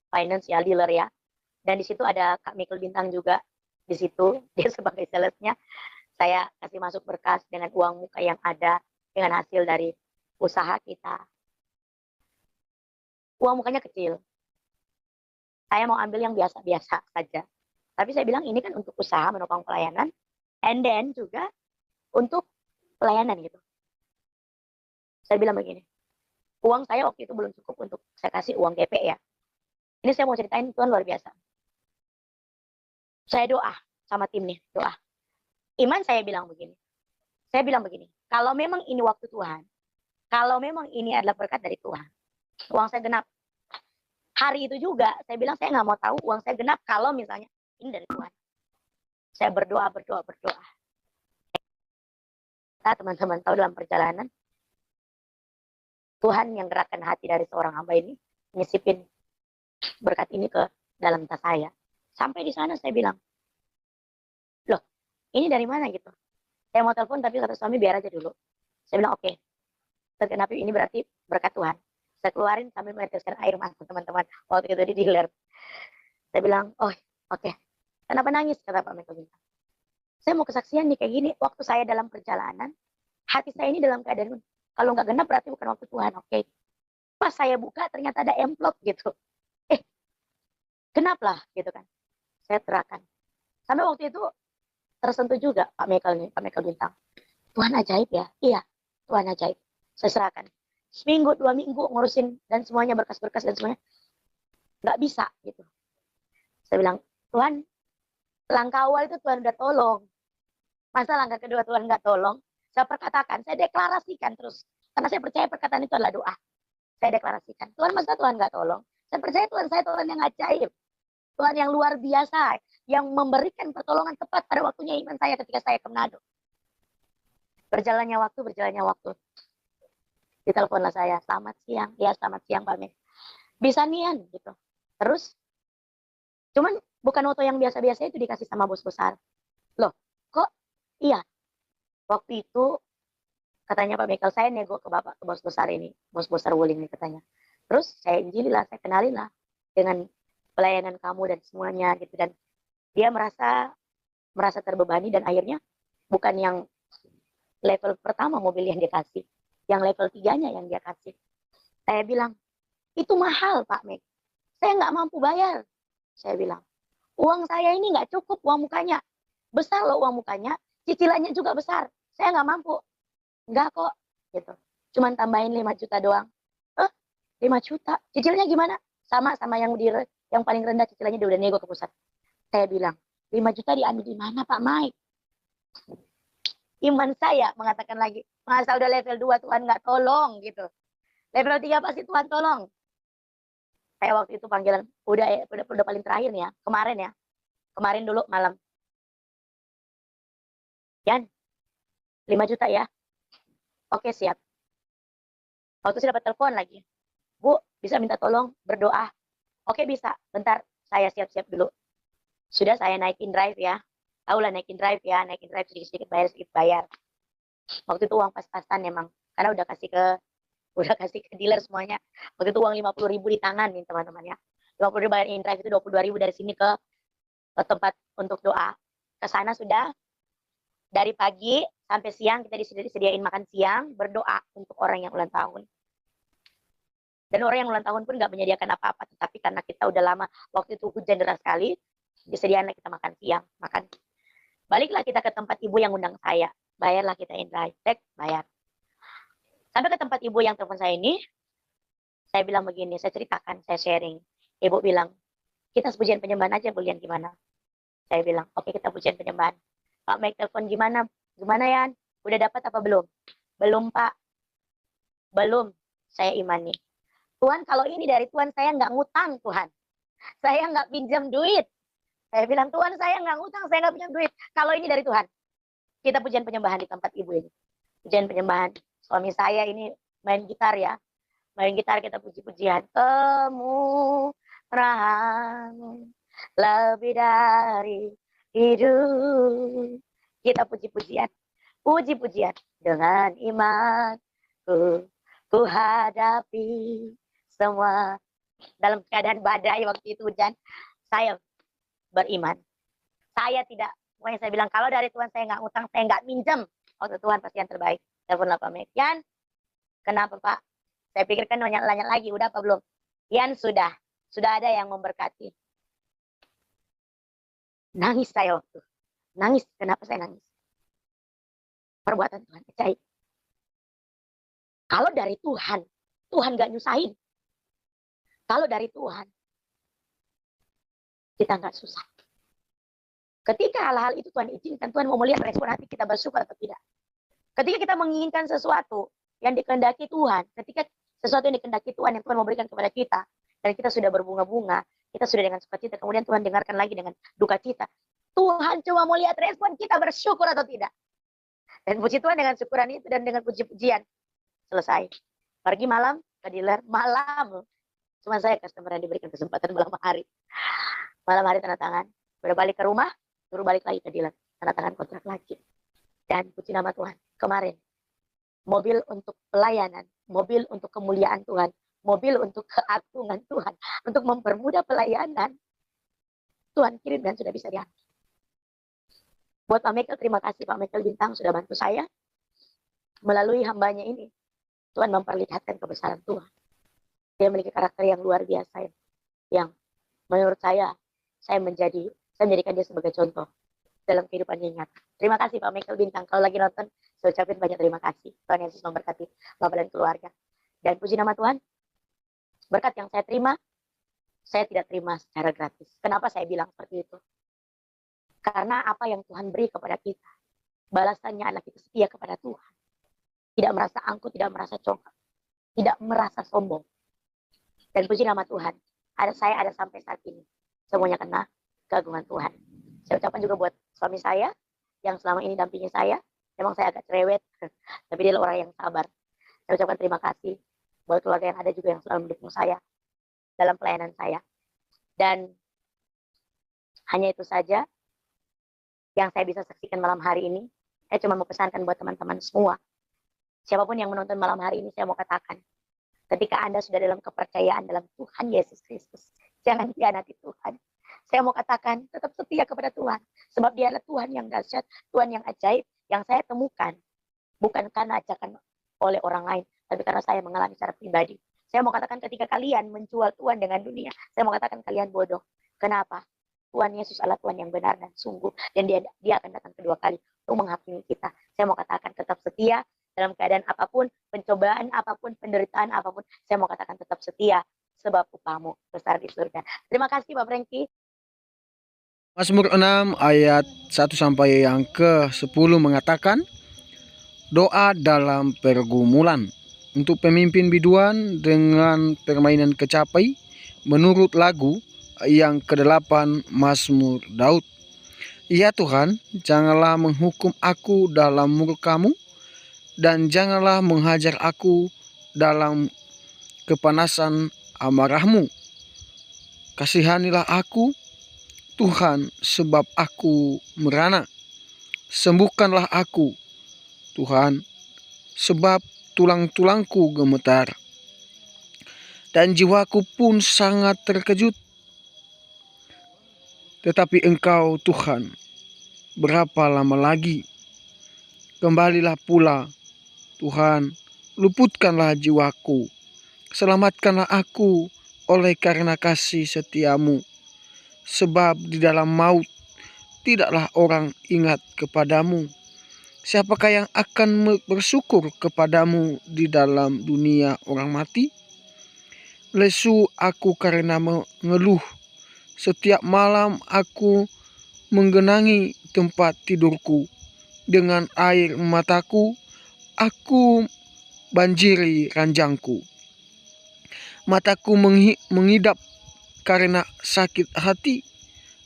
financial dealer ya. Dan di situ ada Kak Mikul Bintang juga di situ, dia sebagai salesnya. Saya kasih masuk berkas dengan uang muka yang ada, dengan hasil dari usaha kita. Uang mukanya kecil. Saya mau ambil yang biasa-biasa saja. Tapi saya bilang ini kan untuk usaha menopang pelayanan, and then juga untuk pelayanan gitu. Saya bilang begini, uang saya waktu itu belum cukup untuk saya kasih uang GP ya. Ini saya mau ceritain, Tuhan luar biasa. Saya doa sama tim nih, doa. Iman saya bilang begini, kalau memang ini waktu Tuhan, kalau memang ini adalah berkat dari Tuhan, uang saya genap. Hari itu juga saya bilang saya nggak mau tahu uang saya genap kalau misalnya ini dari Tuhan. Saya berdoa. Nah, teman-teman tahu dalam perjalanan, Tuhan yang gerakkan hati dari seorang hamba ini, nyisipin berkat ini ke dalam tas saya. Sampai di sana saya bilang, loh ini dari mana gitu. Saya mau telepon tapi kata suami biar aja dulu. Saya bilang oke, tergenapi ini berarti berkat Tuhan. Saya keluarin sambil meneteskan air mata teman-teman. Waktu itu di dealer. Saya bilang, oke. Kenapa nangis? Kata Pak Michael Bintang. Saya mau kesaksian nih kayak gini. Waktu saya dalam perjalanan, hati saya ini dalam keadaan, kalau nggak genap berarti bukan waktu Tuhan. Oke. Pas saya buka ternyata ada amplop gitu. Genap lah gitu kan. Saya serahkan. Sampai waktu itu tersentuh juga Pak Michael Bintang. Tuhan ajaib ya? Iya, Tuhan ajaib. Saya serahkan. Seminggu, 2 minggu ngurusin dan semuanya berkas-berkas dan semuanya. Nggak bisa gitu. Saya bilang, Tuhan, langkah awal itu Tuhan udah tolong. Masa langkah kedua Tuhan nggak tolong? Saya perkatakan, saya deklarasikan terus. Karena saya percaya perkataan itu adalah doa. Saya deklarasikan, Tuhan masa Tuhan nggak tolong? Saya percaya Tuhan saya Tuhan yang ajaib. Tuhan yang luar biasa. Yang memberikan pertolongan tepat pada waktunya iman saya ketika saya ke Manado. Berjalannya waktu. Diteleponlah saya, selamat siang. Ya, selamat siang Pak Mek. Bisa nian gitu. Terus, cuman bukan foto yang biasa-biasa itu dikasih sama bos besar. Loh, kok iya? Waktu itu katanya Pak Michael, saya nego ke Bapak, ke bos besar ini. Bos besar Wuling nih katanya. Terus saya injililah, saya kenalilah dengan pelayanan kamu dan semuanya gitu. Dan dia merasa terbebani dan akhirnya bukan yang level pertama mobil yang dia kasih. Yang level 3-nya yang dia kasih. Saya bilang, itu mahal Pak Mek. Saya nggak mampu bayar. Saya bilang, uang saya ini nggak cukup uang mukanya. Besar loh uang mukanya, cicilannya juga besar. Saya nggak mampu. Enggak kok, gitu. Cuman tambahin 5 juta doang. 5 juta? Cicilnya gimana? Sama yang paling rendah cicilannya dia udah nego ke pusat. Saya bilang, 5 juta diambil di mana Pak Mike? Iman saya mengatakan lagi, masa udah level 2 Tuhan nggak tolong gitu. Level 3 pasti Tuhan tolong. Saya waktu itu panggilan, udah paling terakhir nih ya, kemarin dulu malam. Yan, 5 juta ya. Oke siap. Waktu saya dapat telepon lagi. Bu, bisa minta tolong berdoa. Oke bisa, bentar saya siap-siap dulu. Sudah saya naikin drive ya. Tahu lah naikin drive sedikit-sedikit bayar. Waktu itu uang pas-pasan emang. Karena udah kasih ke dealer semuanya. Waktu itu uang 50.000 di tangan nih teman-teman ya. 50.000 bayar in drive itu 22.000 dari sini ke tempat untuk doa. Ke sana sudah dari pagi sampai siang kita disediain makan siang, berdoa untuk orang yang ulang tahun. Dan orang yang ulang tahun pun nggak menyediakan apa-apa, tetapi karena kita udah lama, waktu itu hujan deras sekali, disediakan kita makan siang, makan. Baliklah kita ke tempat ibu yang undang saya, bayarlah kita indirect, bayar. Sampai ke tempat ibu yang telepon saya ini, saya bilang begini, saya ceritakan, saya sharing. Ibu bilang, kita pujian penyembahan aja, bulian gimana? Saya bilang, oke, kita pujian penyembahan. Pak Mike telepon gimana? Gimana ya? Udah dapat apa belum? Belum, Pak. Belum. Saya imani. Tuhan, kalau ini dari Tuhan, saya nggak ngutang, Tuhan. Saya nggak pinjam duit. Saya bilang, Tuhan, saya nggak ngutang, saya nggak pinjam duit. Kalau ini dari Tuhan. Kita pujian penyembahan di tempat ibu ini. Pujian penyembahan. Suami saya ini main gitar ya. Main gitar, kita puji-pujian. Kemurahan lebih dari hidup. Kita puji-pujian. Puji-pujian. Dengan imanku, ku hadapi semua. Dalam keadaan badai waktu itu hujan, saya beriman. Saya tidak, pokoknya saya bilang, kalau dari Tuhan saya nggak ngutang, saya nggak minjem. Waktu Tuhan pasti yang terbaik. Telepon Pak Mek. Yan, kenapa Pak? Saya pikirkan nanya-nanya lagi, udah apa belum? Yan, sudah ada yang memberkati. Nangis saya waktu. Nangis, kenapa saya nangis? Perbuatan Tuhan ajaib. Kalau dari Tuhan, Tuhan gak nyusahin. Kalau dari Tuhan, kita gak susah. Ketika hal-hal itu Tuhan izinkan, Tuhan mau melihat respon hati kita bersyukur atau tidak. Ketika kita menginginkan sesuatu yang dikehendaki Tuhan, ketika sesuatu yang dikehendaki Tuhan yang Tuhan mau berikan kepada kita, dan kita sudah berbunga-bunga, kita sudah dengan sukacita, kemudian Tuhan dengarkan lagi dengan duka cita. Tuhan cuma mau lihat respon kita bersyukur atau tidak. Dan puji Tuhan dengan syukuran itu dan dengan puji-pujian. Selesai. Pergi malam ke dealer, malam. Cuma saya customer yang diberikan kesempatan malam hari. Malam hari tanda tangan. Udah balik ke rumah, suruh balik lagi ke dealer. Tanda tangan kontrak lagi. Dan puji nama Tuhan. Kemarin, mobil untuk pelayanan, mobil untuk kemuliaan Tuhan, mobil untuk keagungan Tuhan, untuk mempermudah pelayanan, Tuhan kirim dan sudah bisa diambil. Buat Pak Michael, terima kasih Pak Michael Bintang sudah bantu saya. Melalui hambanya ini, Tuhan memperlihatkan kebesaran Tuhan. Dia memiliki karakter yang luar biasa, yang menurut saya menjadikan dia sebagai contoh dalam kehidupannya nyata. Terima kasih Pak Michael Bintang. Kalau lagi nonton, saya ucapin banyak terima kasih. Tuhan Yesus memberkati Bapak dan keluarga. Dan puji nama Tuhan, berkat yang saya terima, saya tidak terima secara gratis. Kenapa saya bilang seperti itu? Karena apa yang Tuhan beri kepada kita, balasannya adalah kita setia kepada Tuhan. Tidak merasa angkuh, tidak merasa congkak, tidak merasa sombong. Dan puji nama Tuhan, saya ada sampai saat ini. Semuanya kena keagungan Tuhan. Saya ucapkan juga buat suami saya, yang selama ini dampingi saya. Memang saya agak cerewet, tapi dia orang yang sabar. Saya ucapkan terima kasih buat keluarga yang ada juga yang selalu mendukung saya dalam pelayanan saya. Dan hanya itu saja yang saya bisa saksikan malam hari ini. Saya cuma mau pesankan buat teman-teman semua. Siapapun yang menonton malam hari ini, saya mau katakan, ketika Anda sudah dalam kepercayaan dalam Tuhan Yesus Kristus, jangan hianati Tuhan. Saya mau katakan, tetap setia kepada Tuhan. Sebab dia adalah Tuhan yang dahsyat, Tuhan yang ajaib, yang saya temukan. Bukan karena ajakan oleh orang lain, tapi karena saya mengalami secara pribadi. Saya mau katakan ketika kalian menjual Tuhan dengan dunia, saya mau katakan kalian bodoh. Kenapa? Tuhan Yesus adalah Tuhan yang benar dan sungguh. Dan dia akan datang kedua kali untuk menghakimi kita. Saya mau katakan tetap setia dalam keadaan apapun, pencobaan apapun, penderitaan apapun. Saya mau katakan tetap setia, sebab upahmu besar di surga. Terima kasih Pak Franky. Mazmur 6 ayat 1 sampai yang ke-10 mengatakan, doa dalam pergumulan untuk pemimpin biduan dengan permainan kecapi menurut lagu yang ke-8 Mazmur Daud. Ya Tuhan, janganlah menghukum aku dalam murka-Mu, dan janganlah menghajar aku dalam kepanasan amarah-Mu. Kasihanilah aku, Tuhan, sebab aku merana. Sembuhkanlah aku, Tuhan, sebab tulang-tulangku gemetar, dan jiwaku pun sangat terkejut. Tetapi Engkau, Tuhan, berapa lama lagi? Kembalilah pula, Tuhan, luputkanlah jiwaku, Selamatkanlah aku oleh karena kasih setiamu, sebab di dalam maut tidaklah orang ingat kepadamu. Siapakah yang akan bersyukur kepadamu di dalam dunia orang mati? Lesu aku karena mengeluh. Setiap malam aku menggenangi tempat tidurku. Dengan air mataku, aku banjiri ranjangku. Mataku mengidap karena sakit hati,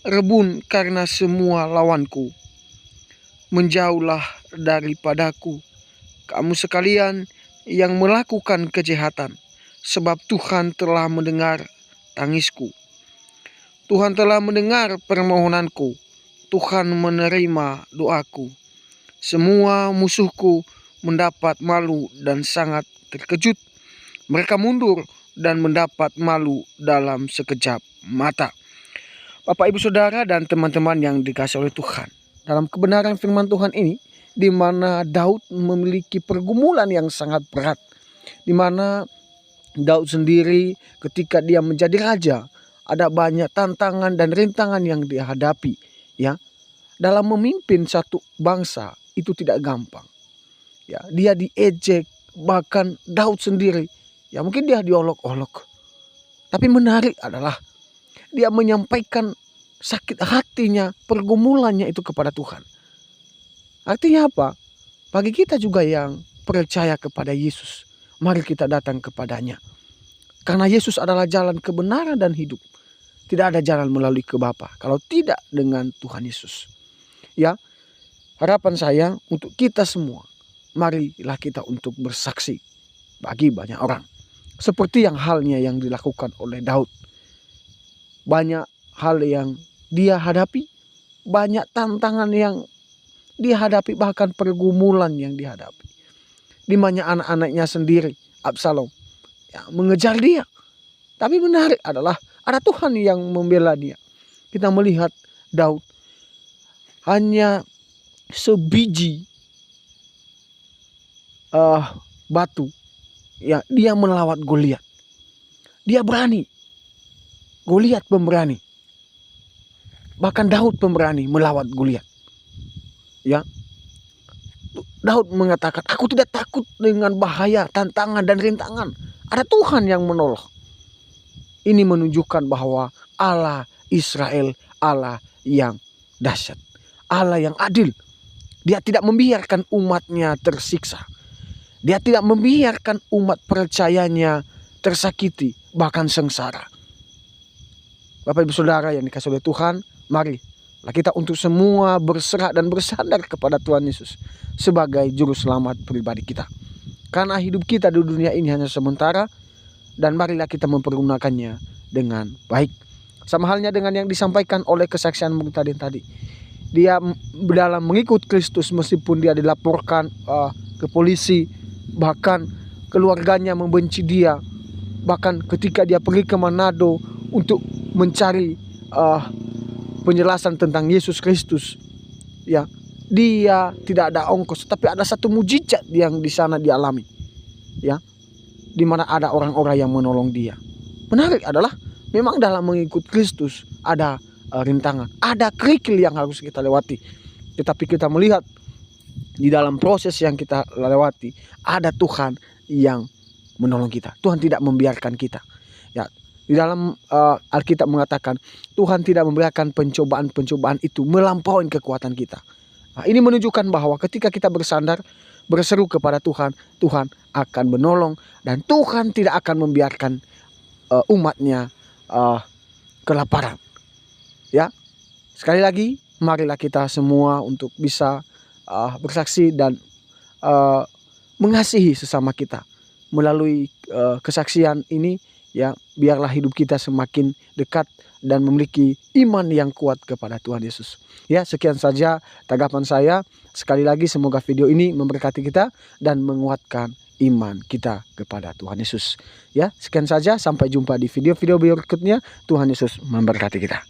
rebun karena semua lawanku. Menjauhlah daripadaku, kamu sekalian yang melakukan kejahatan, sebab Tuhan telah mendengar tangisku. Tuhan telah mendengar permohonanku, Tuhan menerima doaku. Semua musuhku mendapat malu dan sangat terkejut. Mereka mundur dan mendapat malu dalam sekejap mata. Bapak, Ibu, Saudara, dan teman-teman yang dikasihi oleh Tuhan, dalam kebenaran firman Tuhan ini, di mana Daud memiliki pergumulan yang sangat berat, di mana Daud sendiri ketika dia menjadi raja, ada banyak tantangan dan rintangan yang dia hadapi. Ya, dalam memimpin satu bangsa itu tidak gampang. Ya, dia diejek, bahkan Daud sendiri, ya mungkin dia diolok-olok. Tapi menarik adalah dia menyampaikan sakit hatinya, pergumulannya itu kepada Tuhan. Artinya apa? Bagi kita juga yang percaya kepada Yesus, mari kita datang kepadanya. Karena Yesus adalah jalan kebenaran dan hidup. Tidak ada jalan melalui ke Bapa kalau tidak dengan Tuhan Yesus. Ya, harapan saya untuk kita semua, marilah kita untuk bersaksi bagi banyak orang. Seperti yang halnya yang dilakukan oleh Daud. Banyak hal yang dia hadapi, banyak tantangan yang dia hadapi, bahkan pergumulan yang dihadapi. Di mana anak-anaknya sendiri, Absalom, ya, mengejar dia. Tapi menarik adalah ada Tuhan yang membela dia. Kita melihat Daud hanya sebiji batu, ya, dia melawat Goliat. Dia berani. Goliat pemberani. Bahkan Daud pemberani melawat Goliat. Ya, Daud mengatakan, aku tidak takut dengan bahaya, tantangan dan rintangan. Ada Tuhan yang menolong. Ini menunjukkan bahwa Allah Israel, Allah yang dahsyat, Allah yang adil. Dia tidak membiarkan umatnya tersiksa. Dia tidak membiarkan umat percayanya tersakiti, bahkan sengsara. Bapak, Ibu, Saudara yang dikasihi oleh Tuhan, marilah kita untuk semua berserah dan bersandar kepada Tuhan Yesus sebagai juru selamat pribadi kita. Karena hidup kita di dunia ini hanya sementara, dan marilah kita mempergunakannya dengan baik. Sama halnya dengan yang disampaikan oleh kesaksian tadi. Dia dalam mengikut Kristus meskipun dia dilaporkan ke polisi, bahkan keluarganya membenci dia. Bahkan ketika dia pergi ke Manado untuk mencari penjelasan tentang Yesus Kristus, ya, dia tidak ada ongkos, tapi ada satu mujizat yang di sana dialami, ya, di mana ada orang-orang yang menolong dia. Menarik adalah memang dalam mengikut Kristus ada rintangan, ada kerikil yang harus kita lewati. Tetapi kita melihat di dalam proses yang kita lewati ada Tuhan yang menolong kita. Tuhan tidak membiarkan kita. Ya, di dalam Alkitab mengatakan Tuhan tidak membiarkan pencobaan-pencobaan itu melampaui kekuatan kita. Nah, ini menunjukkan bahwa ketika kita bersandar, berseru kepada Tuhan, Tuhan akan menolong dan Tuhan tidak akan membiarkan umatnya kelaparan. Ya, sekali lagi, marilah kita semua untuk bisa bersaksi dan mengasihi sesama kita melalui kesaksian ini. Ya, biarlah hidup kita semakin dekat dan memiliki iman yang kuat kepada Tuhan Yesus. Ya, sekian saja tanggapan saya. Sekali lagi semoga video ini memberkati kita dan menguatkan iman kita kepada Tuhan Yesus. Ya, sekian saja, sampai jumpa di video-video berikutnya. Tuhan Yesus memberkati kita.